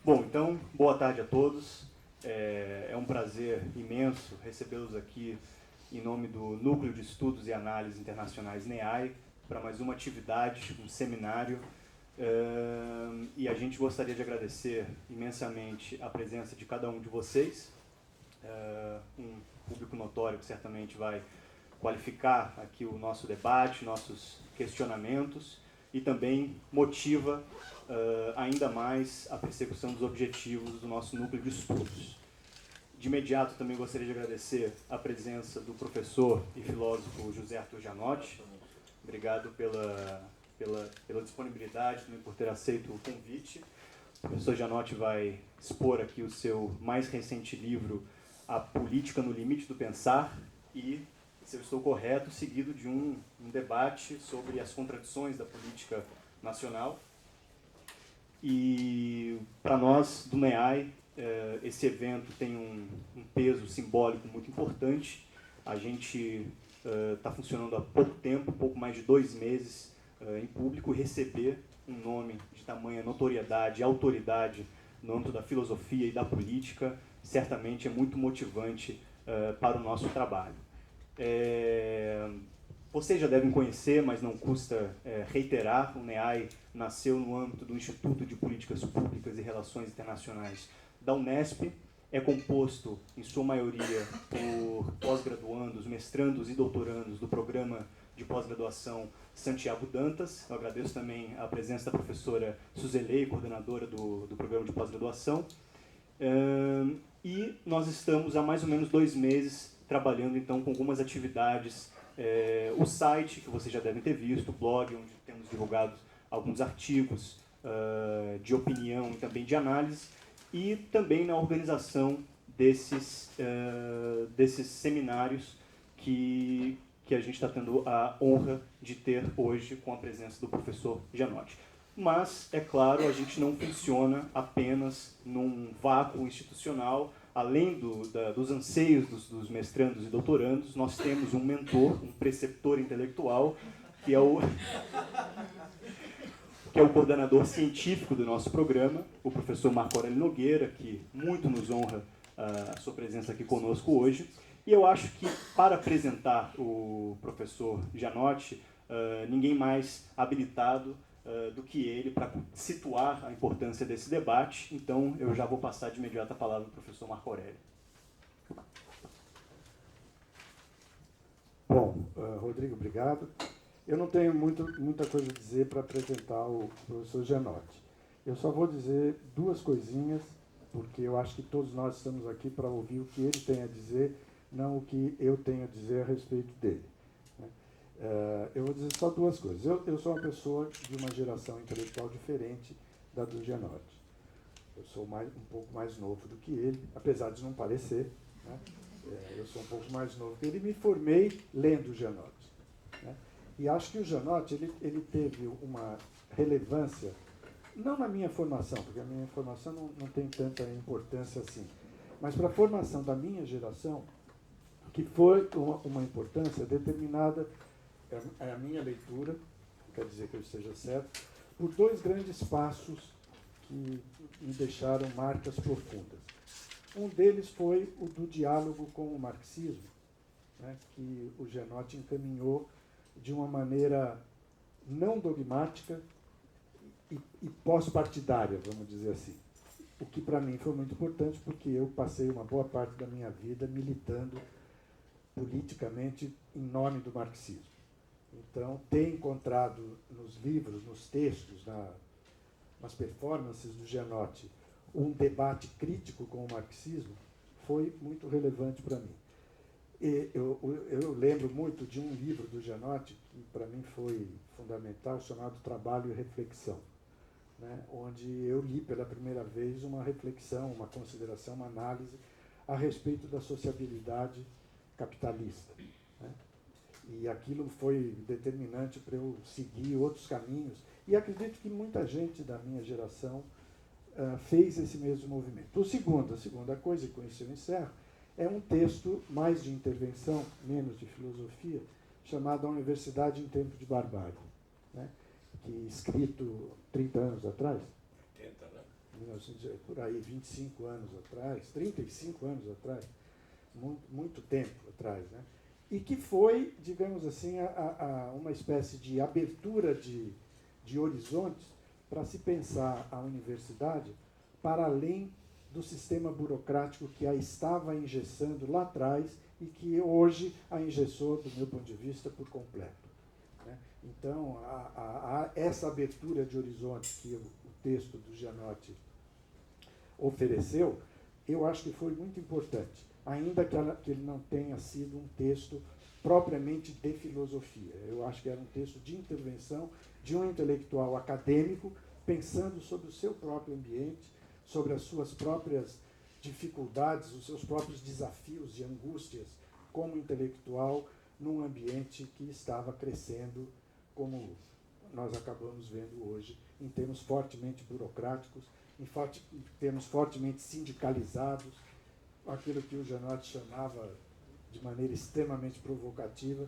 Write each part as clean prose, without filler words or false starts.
Bom, então, boa tarde a todos. É um prazer imenso recebê-los aqui em nome do Núcleo de Estudos e Análises Internacionais NEAI para mais uma atividade, um seminário. E a gente gostaria de agradecer imensamente a presença de cada um de vocês, um público notório que certamente vai qualificar aqui o nosso debate, nossos questionamentos, e também motiva ainda mais a persecução dos objetivos do nosso núcleo de estudos. De imediato, também gostaria de agradecer a presença do professor e filósofo José Arthur Janotti. Obrigado pela disponibilidade, também por ter aceito o convite. O professor Janotti vai expor aqui o seu mais recente livro, A Política no Limite do Pensar, e, se eu estou correto, seguido de um debate sobre as contradições da política nacional. E, para nós, do NEAI, esse evento tem um peso simbólico muito importante. A gente está funcionando há pouco tempo, pouco mais de 2 meses em público, e receber um nome de tamanha notoriedade e autoridade no âmbito da filosofia e da política, certamente é muito motivante para o nosso trabalho. Vocês já devem conhecer, mas não custa reiterar, o NEAI nasceu no âmbito do Instituto de Políticas Públicas e Relações Internacionais da Unesp, é composto, em sua maioria, por pós-graduandos, mestrandos e doutorandos do programa de pós-graduação Santiago Dantas. Eu agradeço também a presença da professora Suzelei, coordenadora do programa de pós-graduação. E nós estamos há mais ou menos 2 meses trabalhando, então, com algumas atividades. O site, que vocês já devem ter visto, o blog, onde temos divulgado alguns artigos de opinião e também de análise, e também na organização desses seminários que a gente está tendo a honra de ter hoje com a presença do professor Janotti. Mas, é claro, a gente não funciona apenas num vácuo institucional. Além dos anseios dos mestrandos e doutorandos, nós temos um mentor, um preceptor intelectual, que é o coordenador científico do nosso programa, o professor Marco Aurélio Nogueira, que muito nos honra a sua presença aqui conosco hoje. E eu acho que, para apresentar o professor Janotti, ninguém mais habilitado do que ele para situar a importância desse debate. Então, eu já vou passar de imediato a palavra ao professor Marco Aurélio. Bom, Rodrigo, obrigado. Eu não tenho muita coisa a dizer para apresentar o professor Janotti. Eu só vou dizer 2 coisinhas, porque eu acho que todos nós estamos aqui para ouvir o que ele tem a dizer, não o que eu tenho a dizer a respeito dele. Eu vou dizer só 2 coisas. Eu sou uma pessoa de uma geração intelectual diferente da do Janotti. Eu sou um pouco mais novo do que ele, apesar de não parecer, né? Eu sou um pouco mais novo que ele. Me formei lendo o Janotti, né? E acho que o Janotti ele teve uma relevância, não na minha formação, porque a minha formação não tem tanta importância assim, mas para a formação da minha geração, que foi uma importância determinada, é a minha leitura, não quer dizer que eu esteja certo, por 2 grandes passos que me deixaram marcas profundas. Um deles foi o do diálogo com o marxismo, né, que o Janotti encaminhou de uma maneira não dogmática e pós-partidária, vamos dizer assim. O que para mim foi muito importante, porque eu passei uma boa parte da minha vida militando politicamente em nome do marxismo. Então, ter encontrado nos livros, nos textos, nas performances do Janotti, um debate crítico com o marxismo foi muito relevante para mim. E eu lembro muito de um livro do Janotti, que para mim foi fundamental, chamado Trabalho e Reflexão, né, onde eu li pela primeira vez uma reflexão, uma consideração, uma análise a respeito da sociabilidade capitalista, né? E aquilo foi determinante para eu seguir outros caminhos. E acredito que muita gente da minha geração fez esse mesmo movimento. A segunda coisa, e com isso eu encerro, é um texto mais de intervenção, menos de filosofia, chamado A Universidade em Tempo de Barbárie, né? Que escrito 30 anos atrás. 80, né? por aí, 25 anos atrás, 35 anos atrás, muito tempo atrás, né? E que foi, digamos assim, uma espécie de abertura de horizontes para se pensar a universidade para além do sistema burocrático que a estava engessando lá atrás e que hoje a engessou, do meu ponto de vista, por completo. Né? Então, essa abertura de horizontes que o texto do Gianotti ofereceu, eu acho que foi muito importante, ainda que ele não tenha sido um texto propriamente de filosofia. Eu acho que era um texto de intervenção de um intelectual acadêmico pensando sobre o seu próprio ambiente, sobre as suas próprias dificuldades, os seus próprios desafios e angústias como intelectual num ambiente que estava crescendo, como nós acabamos vendo hoje, em termos fortemente burocráticos, em termos fortemente sindicalizados, aquilo que o Gianotti chamava de maneira extremamente provocativa,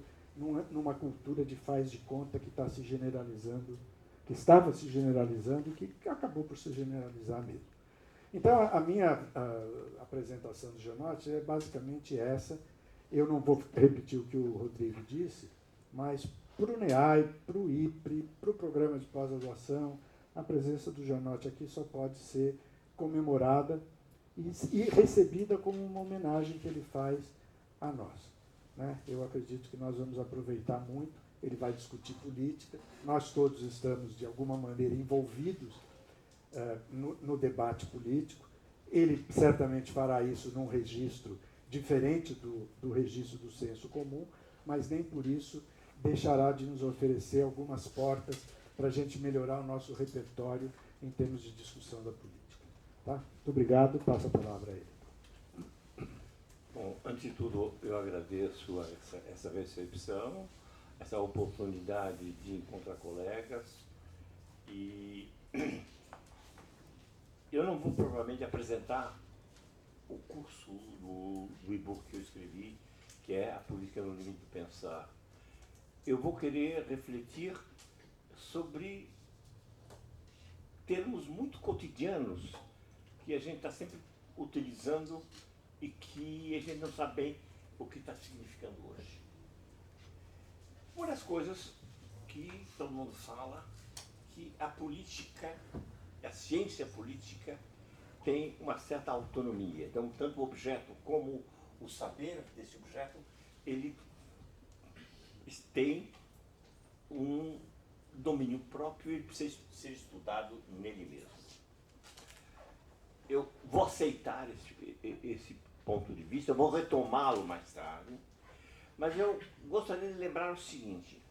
numa cultura de faz de conta que está se generalizando, que estava se generalizando e que acabou por se generalizar mesmo. Então, a minha apresentação do Gianotti é basicamente essa. Eu não vou repetir o que o Rodrigo disse, mas para o NEAI, para o IPRE, para o programa de pós-graduação, a presença do Gianotti aqui só pode ser comemorada e recebida como uma homenagem que ele faz a nós. Né? Eu acredito que nós vamos aproveitar muito, ele vai discutir política, nós todos estamos, de alguma maneira, envolvidos no debate político, ele certamente fará isso num registro diferente do registro do senso comum, mas nem por isso deixará de nos oferecer algumas portas para a gente melhorar o nosso repertório em termos de discussão da política. Tá? Muito obrigado, passo a palavra a ele. Bom, antes de tudo, eu agradeço essa recepção, essa oportunidade de encontrar colegas e eu não vou provavelmente apresentar o curso do e-book que eu escrevi, que é A Política no Limite do Pensar. Eu vou querer refletir sobre termos muito cotidianos que a gente está sempre utilizando e que a gente não sabe bem o que está significando hoje. Uma das coisas que todo mundo fala, que a política, a ciência política, tem uma certa autonomia. Então, tanto o objeto como o saber desse objeto, ele tem um domínio próprio e precisa ser estudado nele mesmo. Eu vou aceitar esse ponto de vista, eu vou retomá-lo mais tarde, mas eu gostaria de lembrar o seguinte: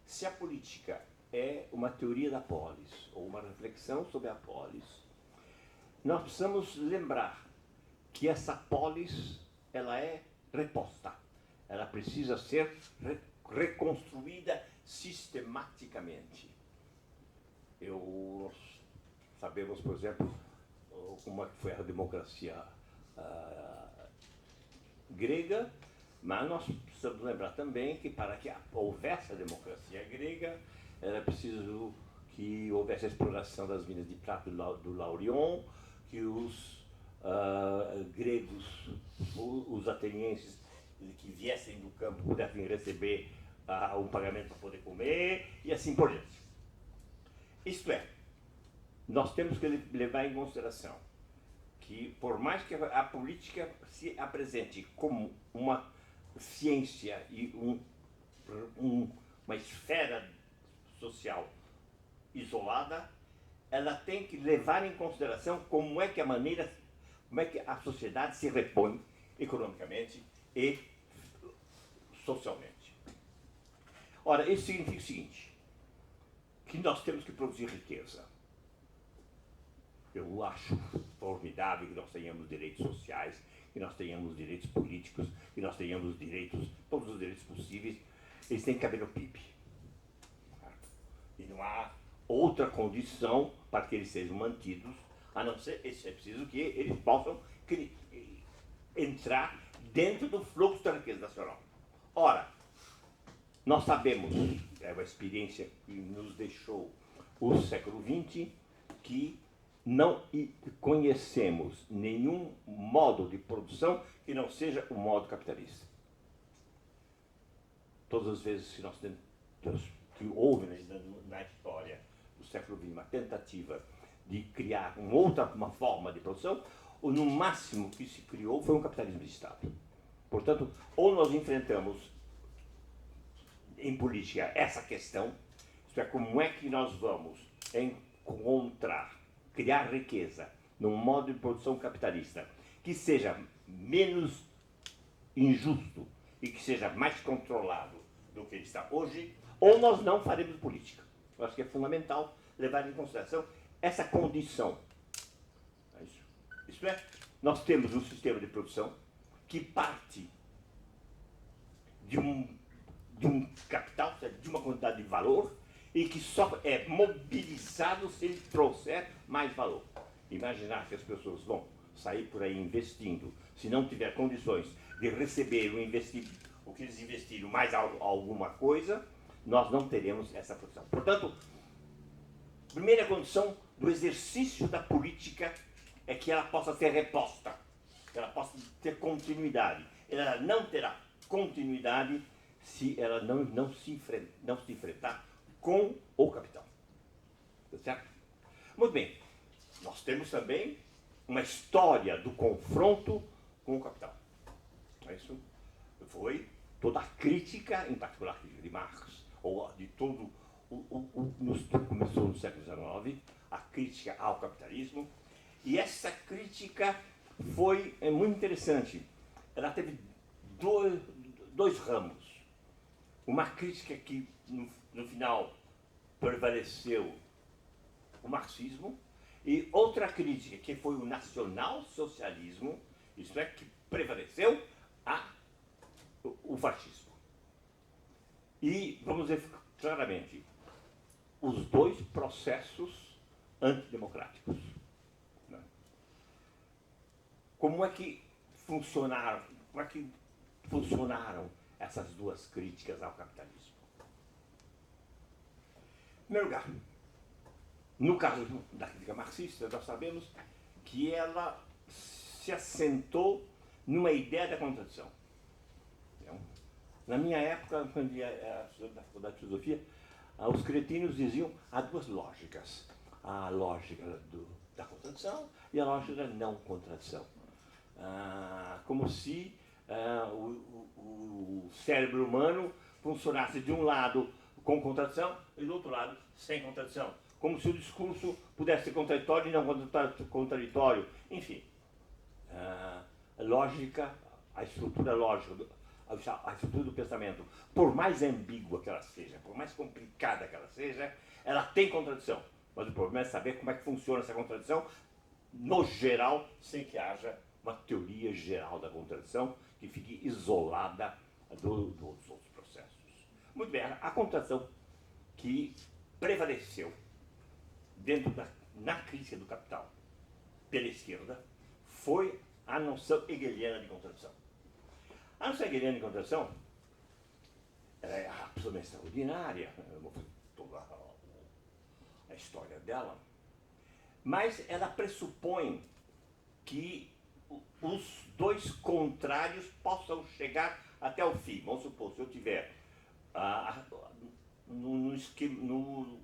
se a política é uma teoria da polis, ou uma reflexão sobre a polis, nós precisamos lembrar que essa polis, ela é reposta, ela precisa ser reconstruída sistematicamente. Nós sabemos, por exemplo, como foi a democracia grega, mas nós precisamos lembrar também que para que houvesse a democracia grega, era preciso que houvesse a exploração das minas de prata do Laurion, que os gregos, os atenienses que viessem do campo pudessem receber um pagamento para poder comer, e assim por diante. Isto é, nós temos que levar em consideração que, por mais que a política se apresente como uma ciência e uma esfera social isolada, ela tem que levar em consideração como é que a sociedade se repõe economicamente e socialmente. Ora, isso significa o seguinte, que nós temos que produzir riqueza. Eu acho formidável que nós tenhamos direitos sociais, que nós tenhamos direitos políticos, que nós tenhamos direitos, todos os direitos possíveis, eles têm que caber no PIB. E não há outra condição para que eles sejam mantidos, a não ser, é preciso que eles possam entrar dentro do fluxo da riqueza nacional. Ora, nós sabemos, é uma experiência que nos deixou o século XX, que não conhecemos nenhum modo de produção que não seja o modo capitalista. Todas as vezes que nós temos, que houve na história do século XX uma tentativa de criar uma forma de produção, ou no máximo que se criou foi um capitalismo de Estado. Portanto, ou nós enfrentamos em política essa questão, isto é, como é que nós vamos encontrar, criar riqueza num modo de produção capitalista que seja menos injusto e que seja mais controlado do que ele está hoje, ou nós não faremos política. Eu acho que é fundamental levar em consideração essa condição. Isto é, nós temos um sistema de produção que parte de um capital, de uma quantidade de valor, e que só é mobilizado se ele trouxer mais valor. Imaginar que as pessoas vão sair por aí investindo, se não tiver condições de receber o que eles investiram mais alguma coisa, nós não teremos essa produção. Portanto, primeira condição do exercício da política é que ela possa ser reposta, que ela possa ter continuidade. Ela não terá continuidade se ela não se enfrentar com o capital. Tá certo? Muito bem. Nós temos também uma história do confronto com o capital. Isso foi toda a crítica, em particular de Marx, ou de todo começou no século XIX, a crítica ao capitalismo. E essa crítica foi muito interessante. Ela teve dois ramos. Uma crítica que, no final, prevaleceu o marxismo, e outra crítica que foi o nacionalsocialismo, isto é, que prevaleceu o fascismo. E, vamos dizer claramente, os dois processos antidemocráticos. Né? Como é que funcionaram essas duas críticas ao capitalismo? Em primeiro lugar, no caso da crítica marxista, nós sabemos que ela se assentou numa ideia da contradição. Então, na minha época, quando eu era estudante da Faculdade de Filosofia, os cretinos diziam há duas lógicas. A lógica da contradição e a lógica da não contradição. Como se o cérebro humano funcionasse de um lado com contradição e do outro lado sem contradição. Como se o discurso pudesse ser contraditório e não contraditório. Enfim, a estrutura lógica, a estrutura do pensamento, por mais ambígua que ela seja, por mais complicada que ela seja, ela tem contradição. Mas o problema é saber como é que funciona essa contradição, no geral, sem que haja uma teoria geral da contradição que fique isolada dos outros processos. Muito bem, a contradição que prevaleceu na crítica do capital pela esquerda foi a noção hegeliana de contradição. A noção hegeliana de contradição é absolutamente extraordinária, toda a história dela, mas ela pressupõe que os dois contrários possam chegar até o fim. Vamos supor, se eu tiver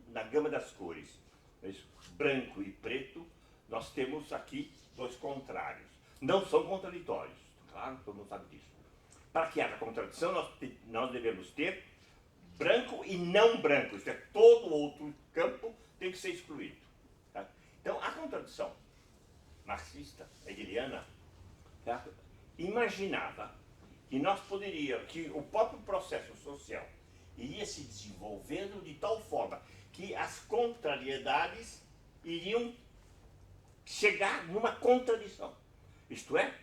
na gama das cores, branco e preto, nós temos aqui dois contrários. Não são contraditórios, claro, todo mundo sabe disso. Para que haja contradição, nós devemos ter branco e não branco, isto é, todo outro campo tem que ser excluído. Tá? Então, a contradição marxista, hegeliana, certo? Imaginava que o próprio processo social iria se desenvolvendo de tal forma que as contrariedades iriam chegar numa contradição. Isto é,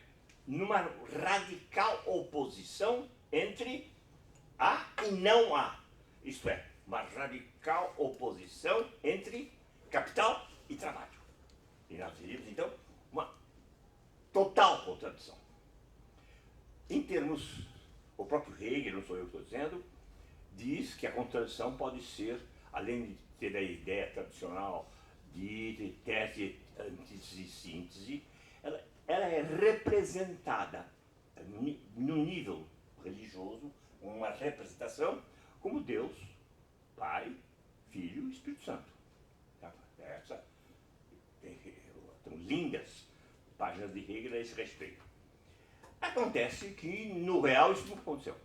numa radical oposição entre A e não A. Isto é, uma radical oposição entre capital e trabalho. E nós teríamos, então, uma total contradição. Em termos, o próprio Hegel, não sou eu que estou dizendo, diz que a contradição pode ser, além de ter a ideia tradicional de tese antítese e síntese, ela é representada no nível religioso, uma representação como Deus, Pai, Filho e Espírito Santo. São lindas páginas de Hegel a esse respeito. Acontece que, no real, isso nunca aconteceu.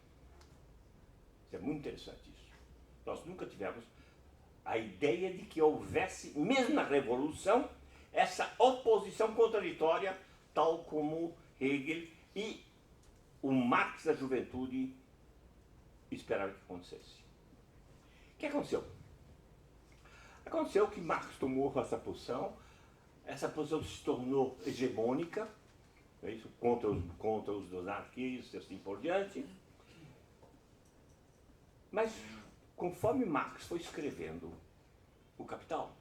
Isso é muito interessante isso. Nós nunca tivemos a ideia de que houvesse, mesmo na Revolução, essa oposição contraditória, tal como Hegel e o Marx da juventude esperavam que acontecesse. O que aconteceu? Aconteceu que Marx tomou essa posição se tornou hegemônica, é isso, contra os anarquistas e assim por diante. Mas, conforme Marx foi escrevendo o Capital,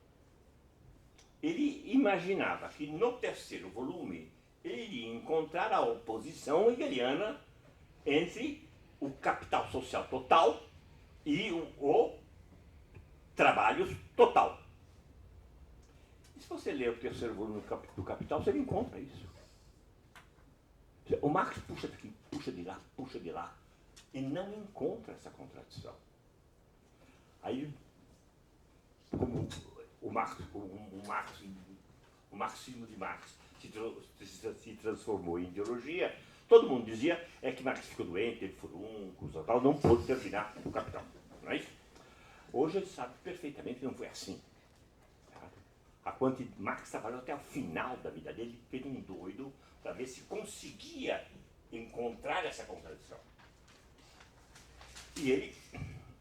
ele imaginava que no terceiro volume ele iria encontrar a oposição hegeliana entre o capital social total e o trabalho total. E se você ler o terceiro volume do Capital, você encontra isso. O Marx puxa daqui, puxa de lá, e não encontra essa contradição. Aí, como o marxismo de Marx se transformou em ideologia, todo mundo dizia que Marx ficou doente, teve furuncos, tal, não pôde terminar o Capital. Não é isso? Hoje ele sabe perfeitamente que não foi assim. Marx trabalhou até o final da vida dele, feito um doido, para ver se conseguia encontrar essa contradição. E ele,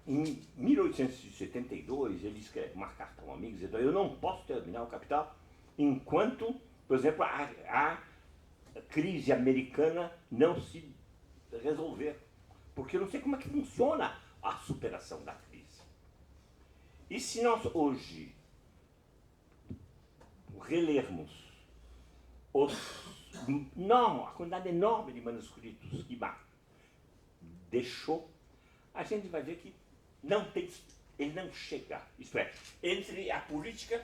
em 1872, ele escreve uma carta a um amigo dizendo: eu não posso terminar o Capital enquanto, por exemplo, a crise americana não se resolver. Porque eu não sei como é que funciona a superação da crise. E se nós hoje relermos a quantidade enorme de manuscritos que Marx deixou, a gente vai ver que ele não chega, isto é, entre a política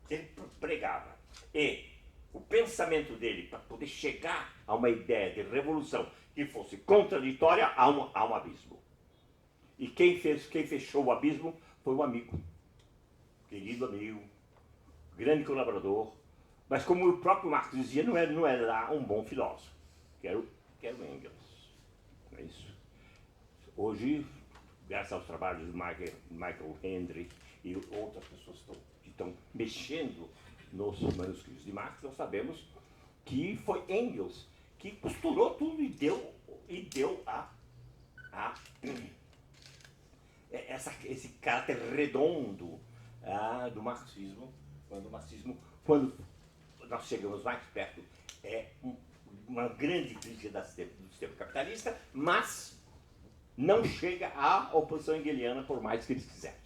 que ele pregava e o pensamento dele para poder chegar a uma ideia de revolução que fosse contraditória, há um abismo. E quem fechou o abismo foi um amigo, querido amigo, grande colaborador, mas como o próprio Marx dizia, não era lá um bom filósofo, que era o Engels. Não é isso? Hoje, graças aos trabalhos de Michael Hendry e outras pessoas que estão mexendo nos manuscritos de Marx, nós sabemos que foi Engels que costurou tudo e deu esse caráter redondo do marxismo, quando nós chegamos mais perto, uma grande crítica do sistema capitalista, mas não chega à oposição hegeliana, por mais que eles quiserem.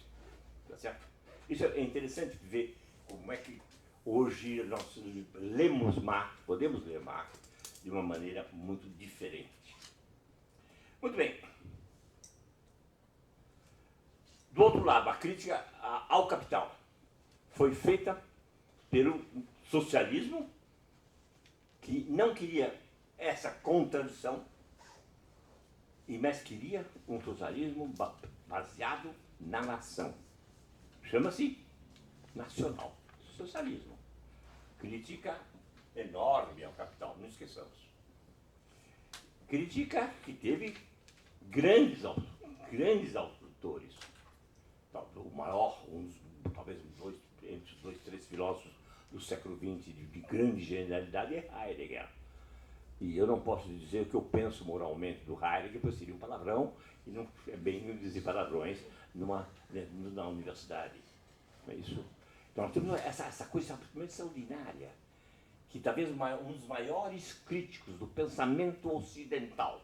Tá certo? Isso é interessante ver como é que hoje nós lemos Marx, podemos ler Marx de uma maneira muito diferente. Muito bem. Do outro lado, a crítica ao capital foi feita pelo socialismo, que não queria essa contradição, mas queria um socialismo baseado na nação. Chama-se nacional socialismo. Crítica enorme ao capital, não esqueçamos. Crítica que teve grandes autores. O maior, talvez entre os 3 filósofos do século XX de grande genialidade é Heidegger. E eu não posso dizer o que eu penso moralmente do Heidegger, porque seria um palavrão, e não é bem dizer palavrões na universidade. Não é isso? Então nós temos essa coisa absolutamente extraordinária, que talvez um dos maiores críticos do pensamento ocidental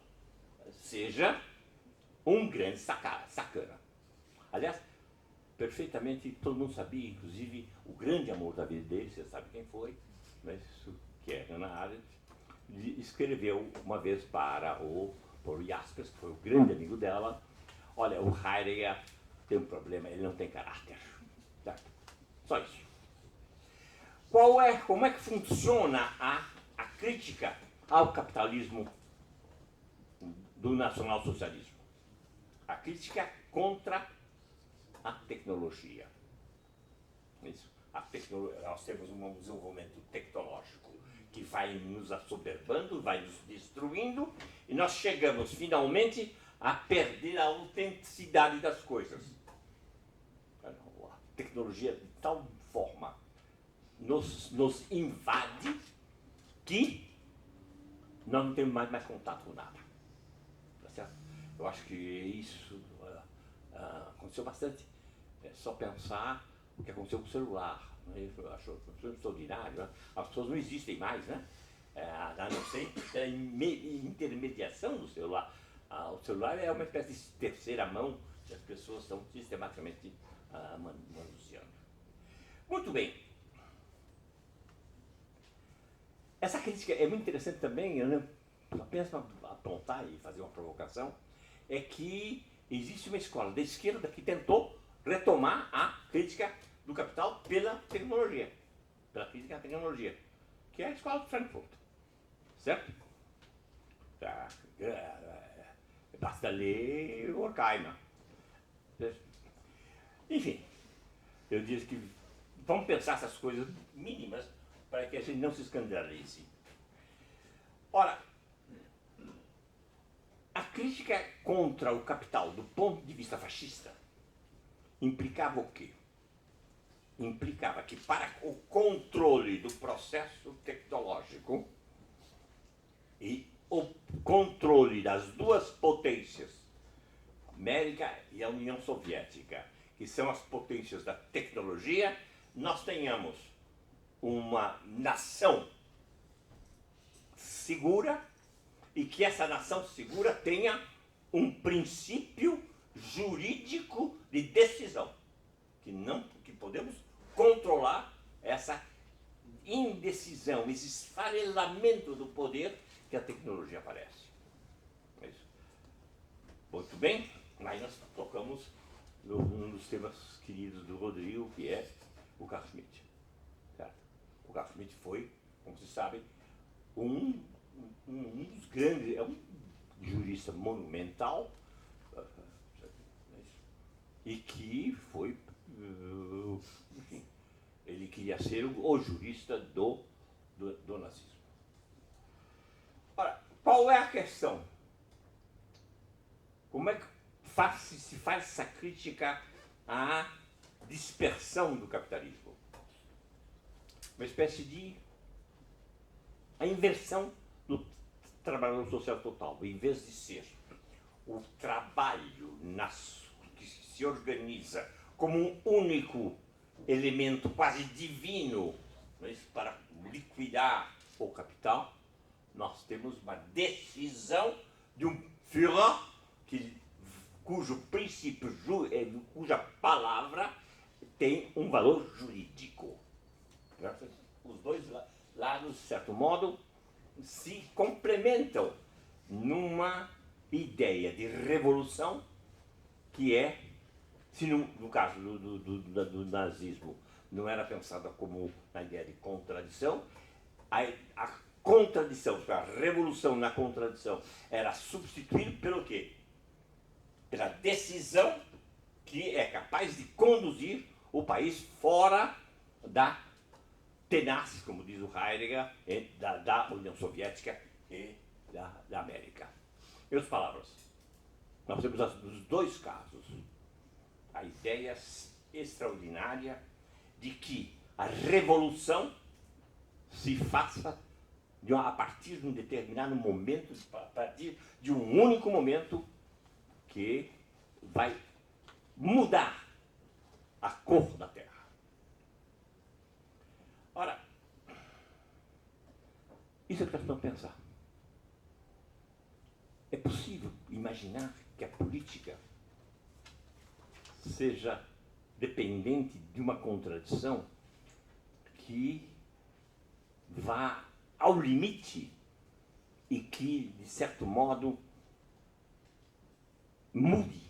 seja um grande sacana. Aliás, perfeitamente, todo mundo sabia, inclusive, o grande amor da vida dele, você sabe quem foi, né? Isso, que é Hannah Arendt, escreveu uma vez para o Paul Jaspers, que foi o grande amigo dela: olha, o Heidegger tem um problema, ele não tem caráter. Tá? Só isso. como é que funciona a crítica ao capitalismo do nacionalsocialismo? A crítica contra a tecnologia. Isso. Nós temos um desenvolvimento tecnológico que vai nos assoberbando, vai nos destruindo, e nós chegamos finalmente a perder a autenticidade das coisas. A tecnologia de tal forma nos invade que nós não temos mais contato com nada. Tá certo? Eu acho que isso aconteceu bastante. É só pensar o que aconteceu com o celular. Né? Eu acho extraordinário. Né? As pessoas não existem mais, né? A não ser a intermediação do celular. O celular é uma espécie de terceira mão que as pessoas estão sistematicamente manuseando. Muito bem. Essa crítica é muito interessante também, né? Apenas para apontar e fazer uma provocação, é que existe uma escola da esquerda que tentou retomar a crítica do capital pela tecnologia, crítica à tecnologia, que é a escola de Frankfurt, certo? Basta ler Horkheimer. Enfim, eu disse que vamos pensar essas coisas mínimas para que a gente não se escandalize. Ora, a crítica contra o capital do ponto de vista fascista implicava o quê? Implicava que para o controle do processo tecnológico e o controle das duas potências, a América e a União Soviética, que são as potências da tecnologia, nós tenhamos uma nação segura e que essa nação segura tenha um princípio jurídico de decisão, que podemos controlar essa indecisão, esse esfarelamento do poder que a tecnologia parece. É isso. Muito bem, mas nós tocamos num dos temas queridos do Rodrigo, que é o Carl Schmitt. Certo? O Carl Schmitt foi, como vocês sabem, um dos grandes, é um jurista monumental, e que foi, enfim, ele queria ser o jurista do nazismo. Ora, qual é a questão? Como é que se faz essa crítica à dispersão do capitalismo? Uma espécie de a inversão do trabalhador social total. Em vez de ser o trabalho que se organiza como um único elemento quase divino, para liquidar o capital, nós temos uma decisão de um Führer cujo princípio, cuja palavra tem um valor jurídico. Os dois lados, de certo modo, se complementam numa ideia de revolução que é, se no caso do nazismo não era pensada como na ideia de contradição, a contradição, a revolução na contradição era substituída pelo quê? Pela decisão que é capaz de conduzir o país fora da tenace, como diz o Heidegger, da União Soviética e da América. Em outras palavras, nós temos nos dois casos a ideia extraordinária de que a revolução se faça a partir de um determinado momento, a partir de um único momento que vai mudar a cor da Terra. Ora, isso é o que nós precisamos pensar. É possível imaginar que a política seja dependente de uma contradição que vá ao limite e que, de certo modo, mude,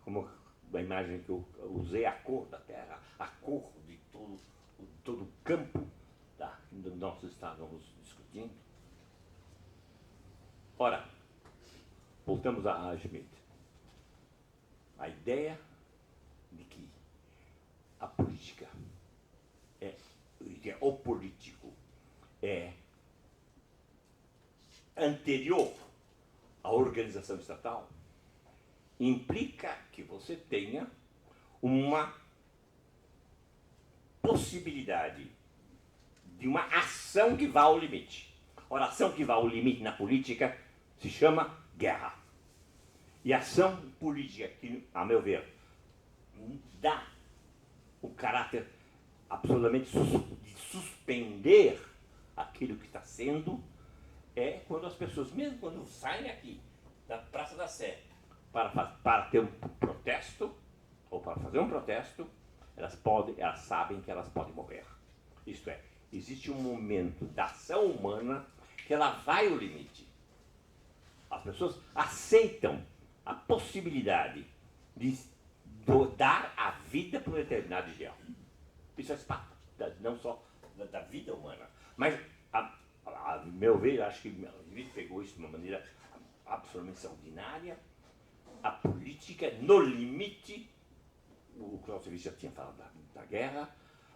como a imagem que eu usei, a cor da Terra, a cor de todo o campo nós estávamos discutindo. Ora, voltamos a Schmitt. A ideia de que a política o político é anterior à organização estatal implica que você tenha uma possibilidade de uma ação que vá ao limite. Ora, a ação que vá ao limite na política se chama guerra. E a ação política que, a meu ver, dá o caráter absolutamente de suspender aquilo que está sendo, é quando as pessoas, mesmo quando saem aqui da Praça da Sé para ter um protesto, ou para fazer um protesto, elas sabem que elas podem morrer. Isto é, existe um momento da ação humana que ela vai ao limite. As pessoas aceitam a possibilidade de dar a vida para um determinado ideal. Isso é parte não só da vida humana, mas, a meu ver, acho que ele pegou isso de uma maneira absolutamente extraordinária. A política, no limite, o Clausewitz já tinha falado da guerra,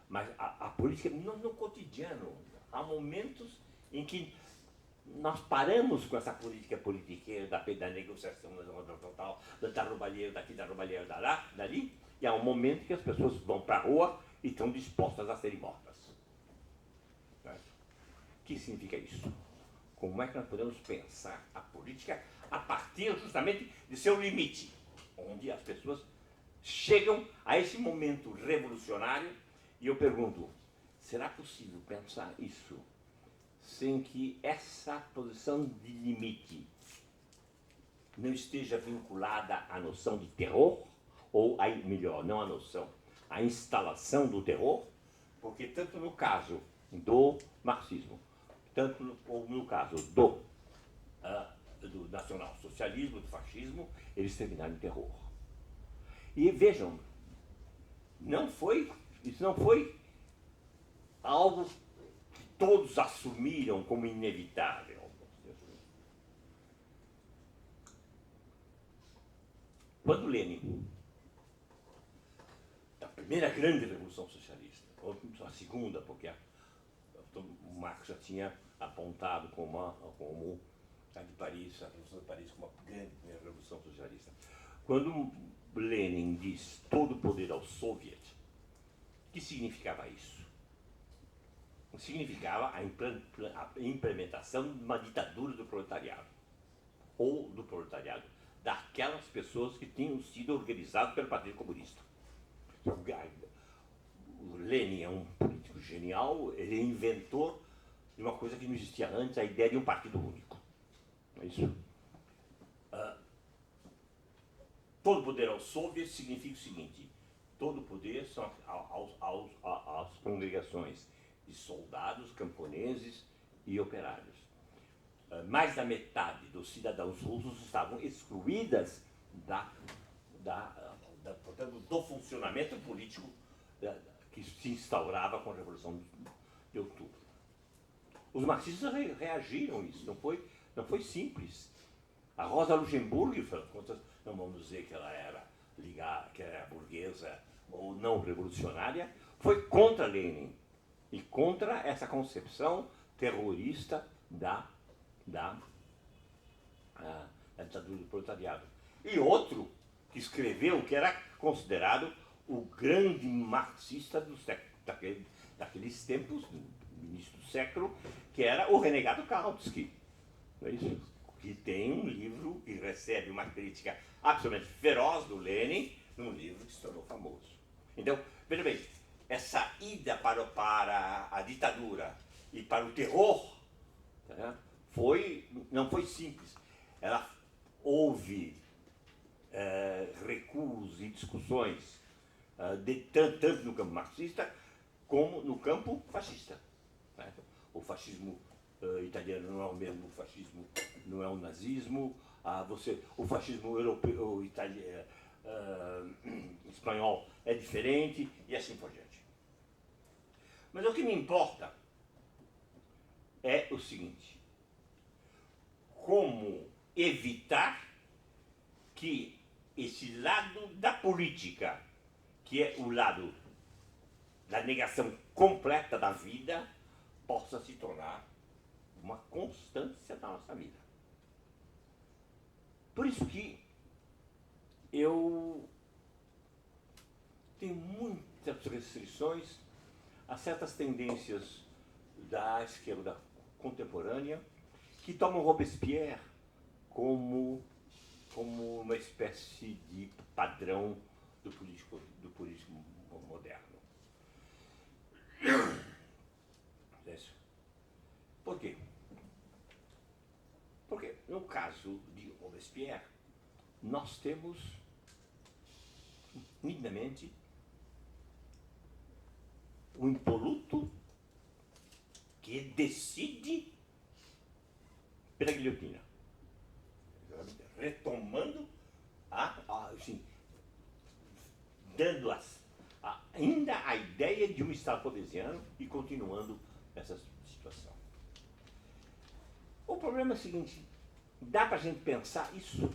mas a política no cotidiano. Há momentos em que nós paramos com essa política politiqueira da negociação, da roubalheira daqui, da roubalheira dali, e há um momento que as pessoas vão para a rua e estão dispostas a serem mortas. O que significa isso? Como é que nós podemos pensar a política a partir justamente de seu limite, onde as pessoas chegam a esse momento revolucionário, e eu pergunto, será possível pensar isso sem que essa posição de limite não esteja vinculada à noção de terror, ou, melhor, não à noção, à instalação do terror? Porque tanto no caso do marxismo, tanto no caso do nacionalsocialismo, do fascismo, eles terminaram em terror. E vejam, isso não foi algo que todos assumiram como inevitável. Quando Lenin, da primeira grande revolução socialista, ou a segunda, porque o Marx já tinha apontado como a de Paris, a Revolução de Paris, como a grande primeira revolução socialista. Quando Lenin diz todo o poder ao Soviet, o que significava isso? Significava a implementação de uma ditadura do proletariado, ou do proletariado daquelas pessoas que tinham sido organizadas pelo Partido Comunista. O Lenin é um político genial, ele é inventor de uma coisa que não existia antes, a ideia de um partido único. Não é isso? Todo poder ao Soviet significa o seguinte: todo poder são às congregações de soldados, camponeses e operários. Mais da metade dos cidadãos russos estavam excluídas portanto, do funcionamento político que se instaurava com a Revolução de Outubro. Os marxistas reagiram a isso, não foi simples. A Rosa Luxemburgo, não vamos dizer que ela era ligada, que era burguesa ou não revolucionária, foi contra Lenin e contra essa concepção terrorista da ditadura do proletariado. E outro que escreveu, que era considerado o grande marxista daqueles tempos, no início do século, que era o renegado Kautsky. Não é isso? Que tem um livro e recebe uma crítica absolutamente feroz do Lenin, num livro que se tornou famoso. Então, veja bem, essa ida para a ditadura e para o terror, não foi simples. Houve recuos e discussões tanto no campo marxista como no campo fascista. O fascismo italiano não é o mesmo fascismo, não é o nazismo. O fascismo europeu, espanhol é diferente e assim por diante. Mas o que me importa é o seguinte: como evitar que esse lado da política, que é o lado da negação completa da vida, possa se tornar uma constância da nossa vida. Por isso que eu tenho muitas restrições a certas tendências da esquerda contemporânea que tomam Robespierre como uma espécie de padrão do político moderno. Por quê? Porque no caso de Robespierre, nós temos nitidamente o impoluto que decide pela guilhotina, retomando assim, dando ainda a ideia de um Estado podesiano e continuando essa situação. O problema é o seguinte: dá para a gente pensar isso,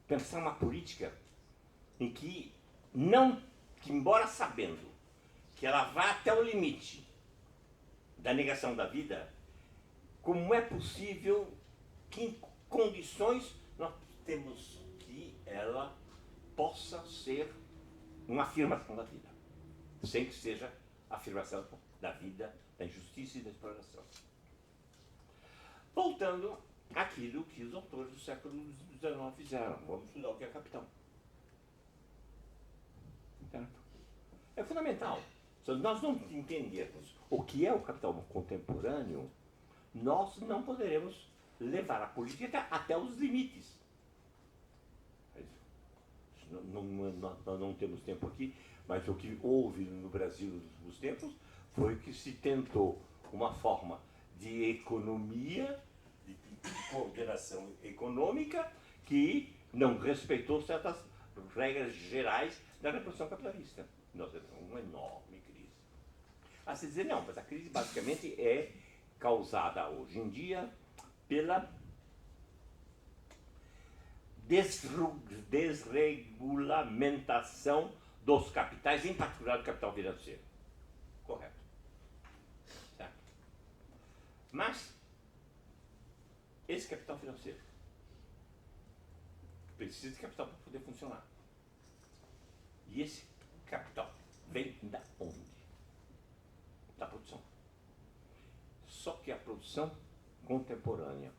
pensar uma política em que, embora sabendo que ela vá até o limite da negação da vida, como é possível que em condições nós temos que ela possa ser uma afirmação da vida, sem que seja a afirmação da vida, da injustiça e da exploração. Voltando àquilo que os autores do século XIX fizeram, vamos estudar o que é Capital. É fundamental. Se nós não entendermos o que é o capital contemporâneo, nós não poderemos levar a política até os limites. Nós não temos tempo aqui, mas o que houve no Brasil nos últimos tempos foi que se tentou uma forma de economia, de coordenação econômica, que não respeitou certas regras gerais da reprodução capitalista. Nós temos uma enorme crise. A se dizer, não, mas a crise basicamente é causada hoje em dia pela desregulamentação dos capitais, em particular do capital financeiro. Correto. Certo? Mas esse capital financeiro precisa de capital para poder funcionar. E esse capital vem da onde? Da produção. Só que a produção contemporânea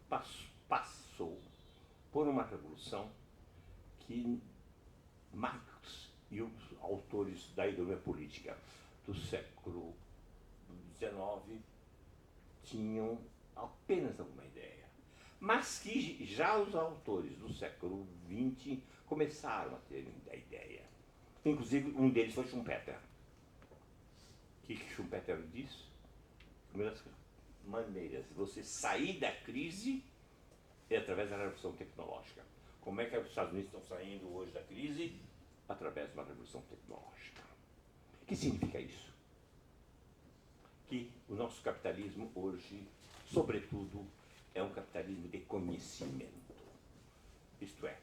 passou por uma revolução que Marx e os autores da economia política do século XIX tinham apenas alguma ideia, mas que já os autores do século XX começaram a ter a ideia. Inclusive, um deles foi Schumpeter. O que Schumpeter disse? Uma das maneiras de você sair da crise é através da revolução tecnológica. Como é que os Estados Unidos estão saindo hoje da crise? Através de uma revolução tecnológica. O que significa isso? Que o nosso capitalismo hoje, sobretudo, é um capitalismo de conhecimento. Isto é,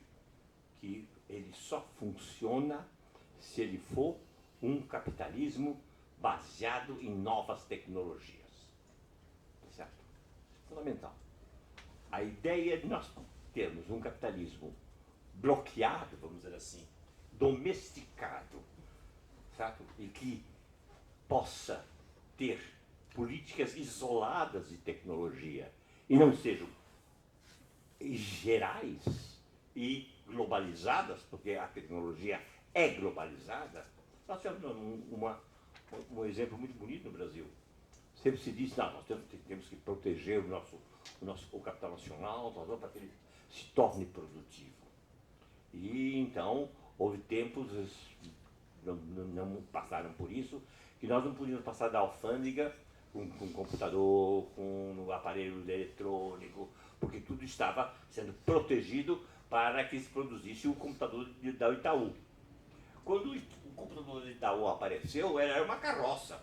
que ele só funciona se ele for um capitalismo baseado em novas tecnologias. Certo? Fundamental. A ideia de nós termos um capitalismo bloqueado, vamos dizer assim, domesticado, certo? E que possa ter políticas isoladas de tecnologia e não sejam gerais e globalizadas, porque a tecnologia é globalizada. Nós temos um exemplo muito bonito no Brasil. Sempre se diz, não, nós temos que proteger o capital nacional para que ele se torne produtivo. E então houve tempos, não passaram por isso, que nós não podíamos passar da alfândega com computador, com aparelho eletrônico, porque tudo estava sendo protegido para que se produzisse o computador da Itaú. Quando o computador da Itaú apareceu, era uma carroça.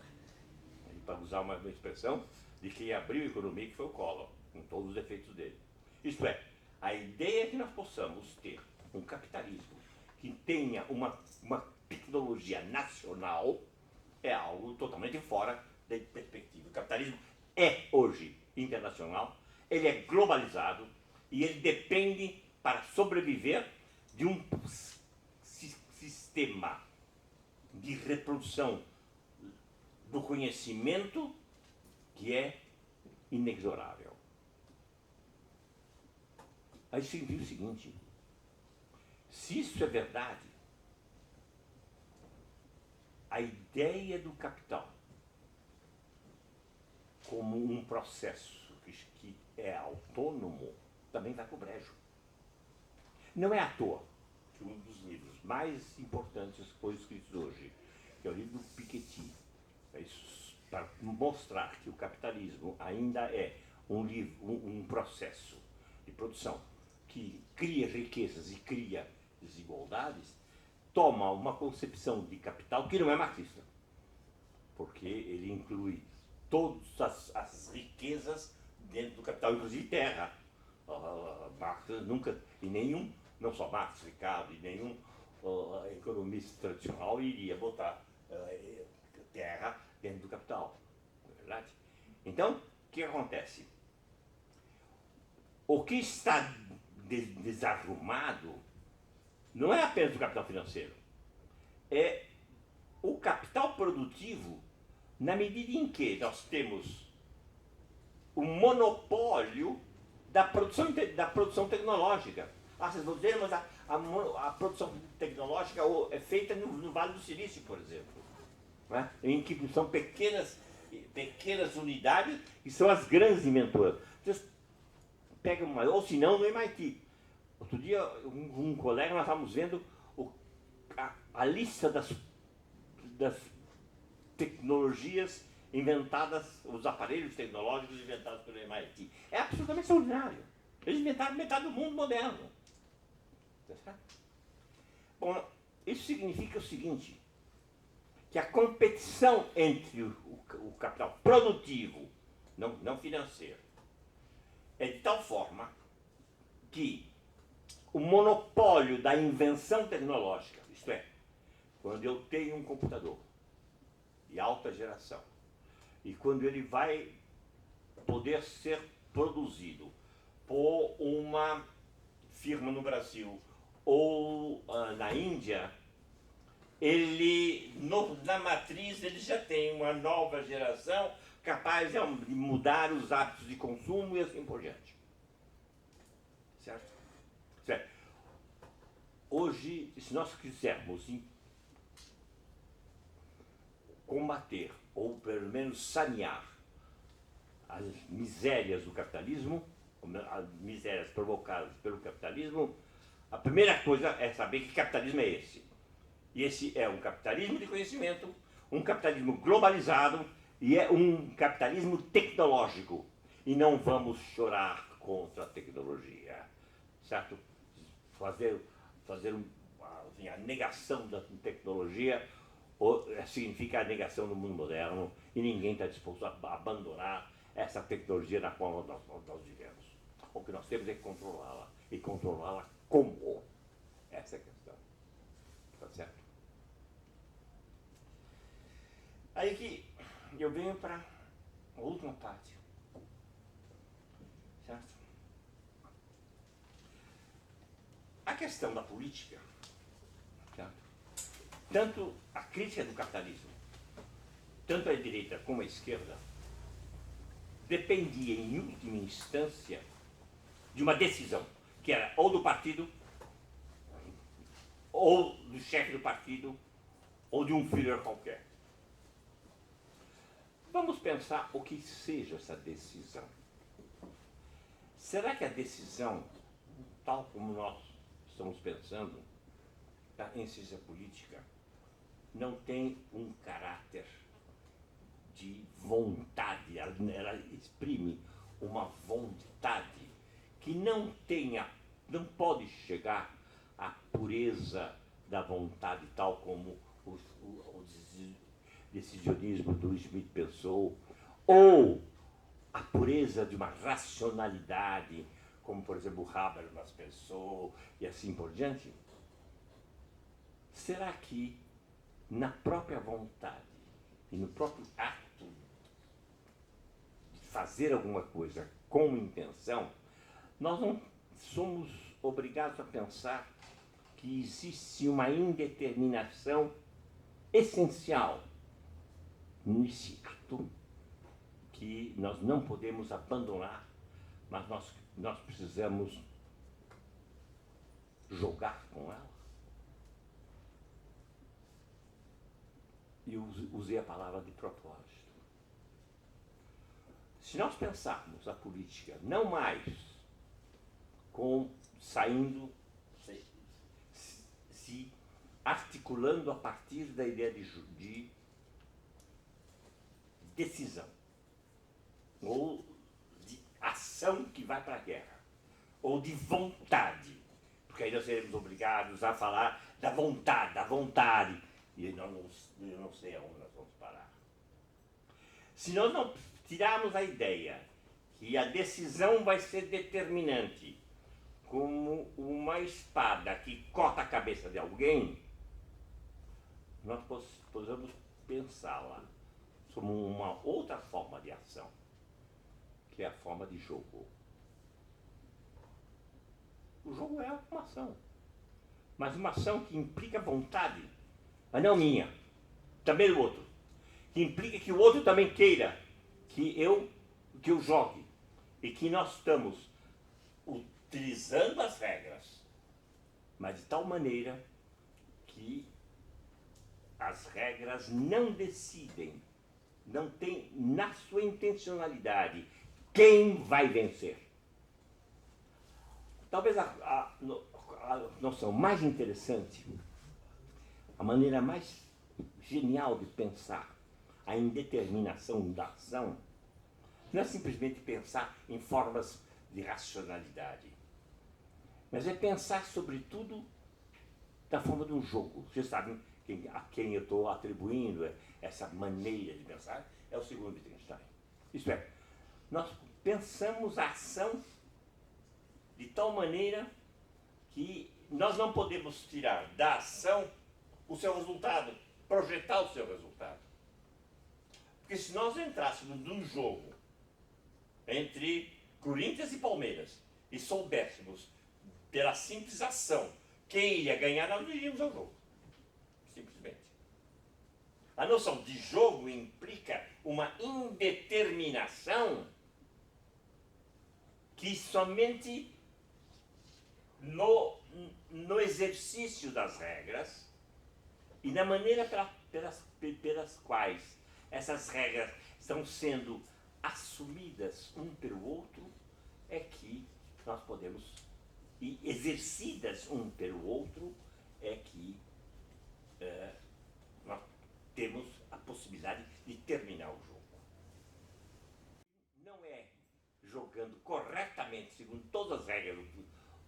Para usar uma expressão, de quem abriu a economia, que foi o Collor, com todos os defeitos dele. Isto é, a ideia que nós possamos ter um capitalismo que tenha uma tecnologia nacional é algo totalmente fora da perspectiva. O capitalismo é hoje internacional, ele é globalizado e ele depende, para sobreviver, de um sistema de reprodução do conhecimento que é inexorável. Aí significa o seguinte: se isso é verdade, a ideia do capital como um processo que é autônomo também vai para o brejo. Não é à toa que um dos livros mais importantes que foi escrito hoje, que é o livro do Piketty, para mostrar que o capitalismo ainda é um processo de produção que cria riquezas e cria desigualdades, toma uma concepção de capital que não é marxista, porque ele inclui todas as riquezas dentro do capital, inclusive terra. Marx nunca, e nenhum, não só Marx, Ricardo, e nenhum economista tradicional iria botar terra dentro do capital, não é verdade? Então, o que acontece? O que está desarrumado não é apenas o capital financeiro, é o capital produtivo, na medida em que nós temos o monopólio da produção tecnológica. Vocês vão dizer, mas a produção tecnológica é feita no Vale do Silício, por exemplo, né? Em que são pequenas unidades que são as grandes inventoras. Vocês pegam uma, ou se não, no MIT. Outro dia, um colega, nós estávamos vendo a lista das tecnologias inventadas, os aparelhos tecnológicos inventados pelo MIT. É absolutamente extraordinário. Eles inventaram metade do mundo moderno. Tá certo? Bom, isso significa o seguinte, que a competição entre o capital produtivo, não financeiro, é de tal forma que o monopólio da invenção tecnológica, isto é, quando eu tenho um computador de alta geração, e quando ele vai poder ser produzido por uma firma no Brasil ou na Índia, ele, na matriz, ele já tem uma nova geração capaz de mudar os hábitos de consumo e assim por diante. Certo? Certo. Hoje, se nós quisermos combater, ou pelo menos sanear, as misérias do capitalismo, as misérias provocadas pelo capitalismo, a primeira coisa é saber que capitalismo é esse. E esse é um capitalismo de conhecimento, um capitalismo globalizado e é um capitalismo tecnológico. E não vamos chorar contra a tecnologia, certo? Fazer a negação da tecnologia significa a negação do mundo moderno e ninguém está disposto a abandonar essa tecnologia na qual nós vivemos. O que nós temos é controlá-la. E controlá-la como? Essa é a questão. Tá certo? Aí que eu venho para a última parte. Certo? A questão da política, certo? Tanto a crítica do capitalismo, tanto a direita como a esquerda, dependia, em última instância, de uma decisão, que era ou do partido, ou do chefe do partido, ou de um Führer qualquer. Vamos pensar o que seja essa decisão. Será que a decisão, tal como nós estamos pensando, em ciência política, não tem um caráter de vontade, ela exprime uma vontade que não pode chegar à pureza da vontade, tal como o decisionismo do Schmitt pensou, ou a pureza de uma racionalidade, como, por exemplo, Habermas pensou, e assim por diante? Será que na própria vontade e no próprio ato de fazer alguma coisa com intenção, nós não somos obrigados a pensar que existe uma indeterminação essencial nesse ato que nós não podemos abandonar, mas nós precisamos jogar com ela? E usei a palavra de propósito. Se nós pensarmos a política não mais saindo, se articulando a partir da ideia de decisão, ou de ação que vai para a guerra, ou de vontade, porque aí nós seremos obrigados a falar da vontade, e eu não sei aonde nós vamos parar. Se nós não tirarmos a ideia que a decisão vai ser determinante, como uma espada que corta a cabeça de alguém, nós podemos pensá-la como uma outra forma de ação, que é a forma de jogo. O jogo é uma ação, mas uma ação que implica vontade, mas não minha, também do outro, que implica que o outro também queira que eu jogue, e que nós estamos utilizando as regras, mas de tal maneira que as regras não decidem, não tem na sua intencionalidade quem vai vencer. Talvez a noção mais interessante, a maneira mais genial de pensar a indeterminação da ação, não é simplesmente pensar em formas de racionalidade, mas é pensar, sobretudo, da forma de um jogo. Vocês sabem a quem eu estou atribuindo essa maneira de pensar, é o segundo Wittgenstein. Isto é, nós pensamos a ação de tal maneira que nós não podemos tirar da ação o seu resultado, projetar o seu resultado. Porque se nós entrássemos num jogo entre Corinthians e Palmeiras e soubéssemos, pela simples ação, quem iria ganhar, nós iríamos ao jogo. Simplesmente. A noção de jogo implica uma indeterminação que somente no exercício das regras e na maneira pelas quais essas regras estão sendo assumidas um pelo outro, é que nós podemos, e exercidas um pelo outro, é que nós temos a possibilidade de terminar o jogo. Não é jogando corretamente, segundo todas as regras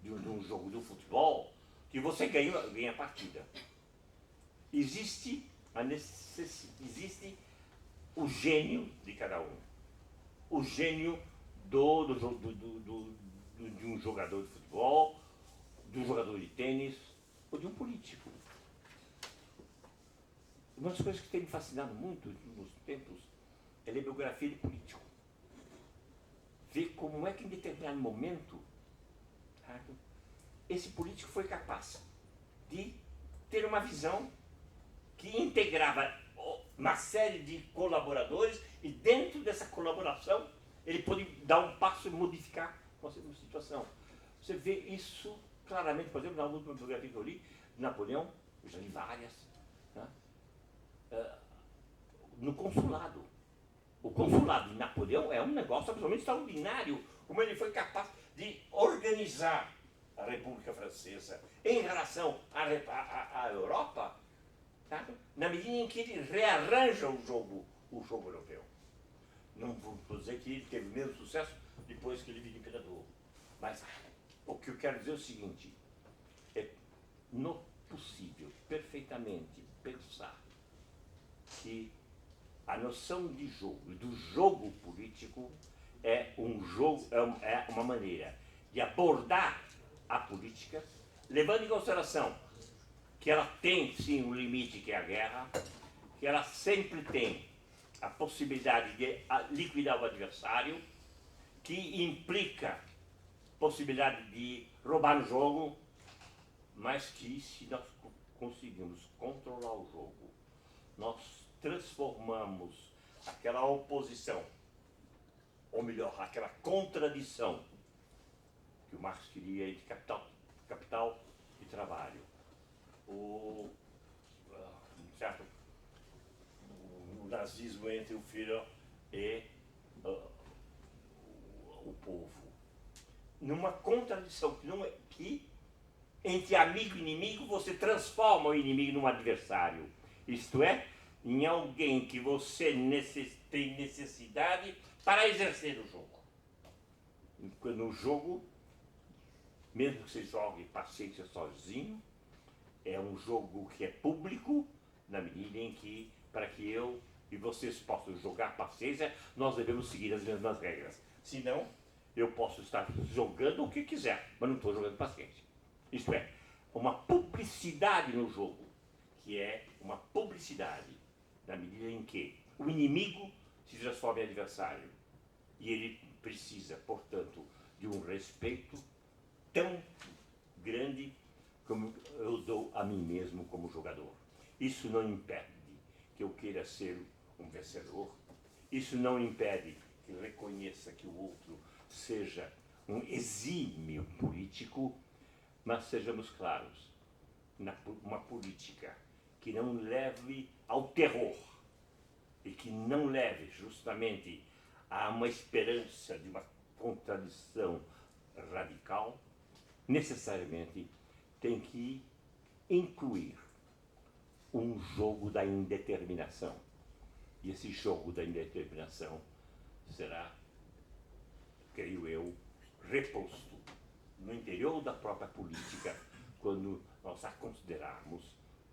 de um jogo do futebol, que você ganha a partida. Existe o gênio de cada um. O gênio de um jogador de futebol, de um jogador de tênis ou de um político. Uma das coisas que tem me fascinado muito nos últimos tempos é ler biografia de político. Ver como é que em determinado momento, certo, esse político foi capaz de ter uma visão que integrava uma série de colaboradores e dentro dessa colaboração ele pôde dar um passo e modificar uma situação. Você vê isso claramente, por exemplo, na última biografia que eu li, de Napoleão, eu já li várias, né? No consulado. O consulado de Napoleão é um negócio absolutamente extraordinário, como ele foi capaz de organizar a República Francesa em relação à Europa, tá? Na medida em que ele rearranja o jogo europeu. Não vou dizer que ele teve o mesmo sucesso depois que ele virou imperador, mas o que eu quero dizer é o seguinte: é possível perfeitamente pensar que a noção de jogo, do jogo político, é um jogo, é uma maneira de abordar a política, levando em consideração que ela tem sim um limite, que é a guerra, que ela sempre tem a possibilidade de liquidar o adversário, que implica possibilidade de roubar no jogo, mas que se nós conseguimos controlar o jogo, nós transformamos aquela oposição, ou melhor, aquela contradição que o Marx queria entre capital e trabalho. O nazismo entre o Führer e o povo. Numa contradição que entre amigo e inimigo você transforma o inimigo num adversário. Isto é, em alguém que você tem necessidade para exercer o jogo. No jogo, mesmo que você jogue paciência sozinho, é um jogo que é público, na medida em que, para que eu e vocês possam jogar paciência, nós devemos seguir as mesmas regras. Senão, eu posso estar jogando o que quiser, mas não estou jogando paciência. Isto é, uma publicidade no jogo, que é uma publicidade, na medida em que o inimigo se transforma em adversário. E ele precisa, portanto, de um respeito tão grande como eu dou a mim mesmo como jogador. Isso não impede que eu queira ser um vencedor. Isso não impede que eu reconheça que o outro seja um exímio político, mas sejamos claros, uma política que não leve ao terror e que não leve justamente a uma esperança de uma contradição radical, necessariamente tem que incluir um jogo da indeterminação. E esse jogo da indeterminação será, creio eu, reposto no interior da própria política, quando nós a considerarmos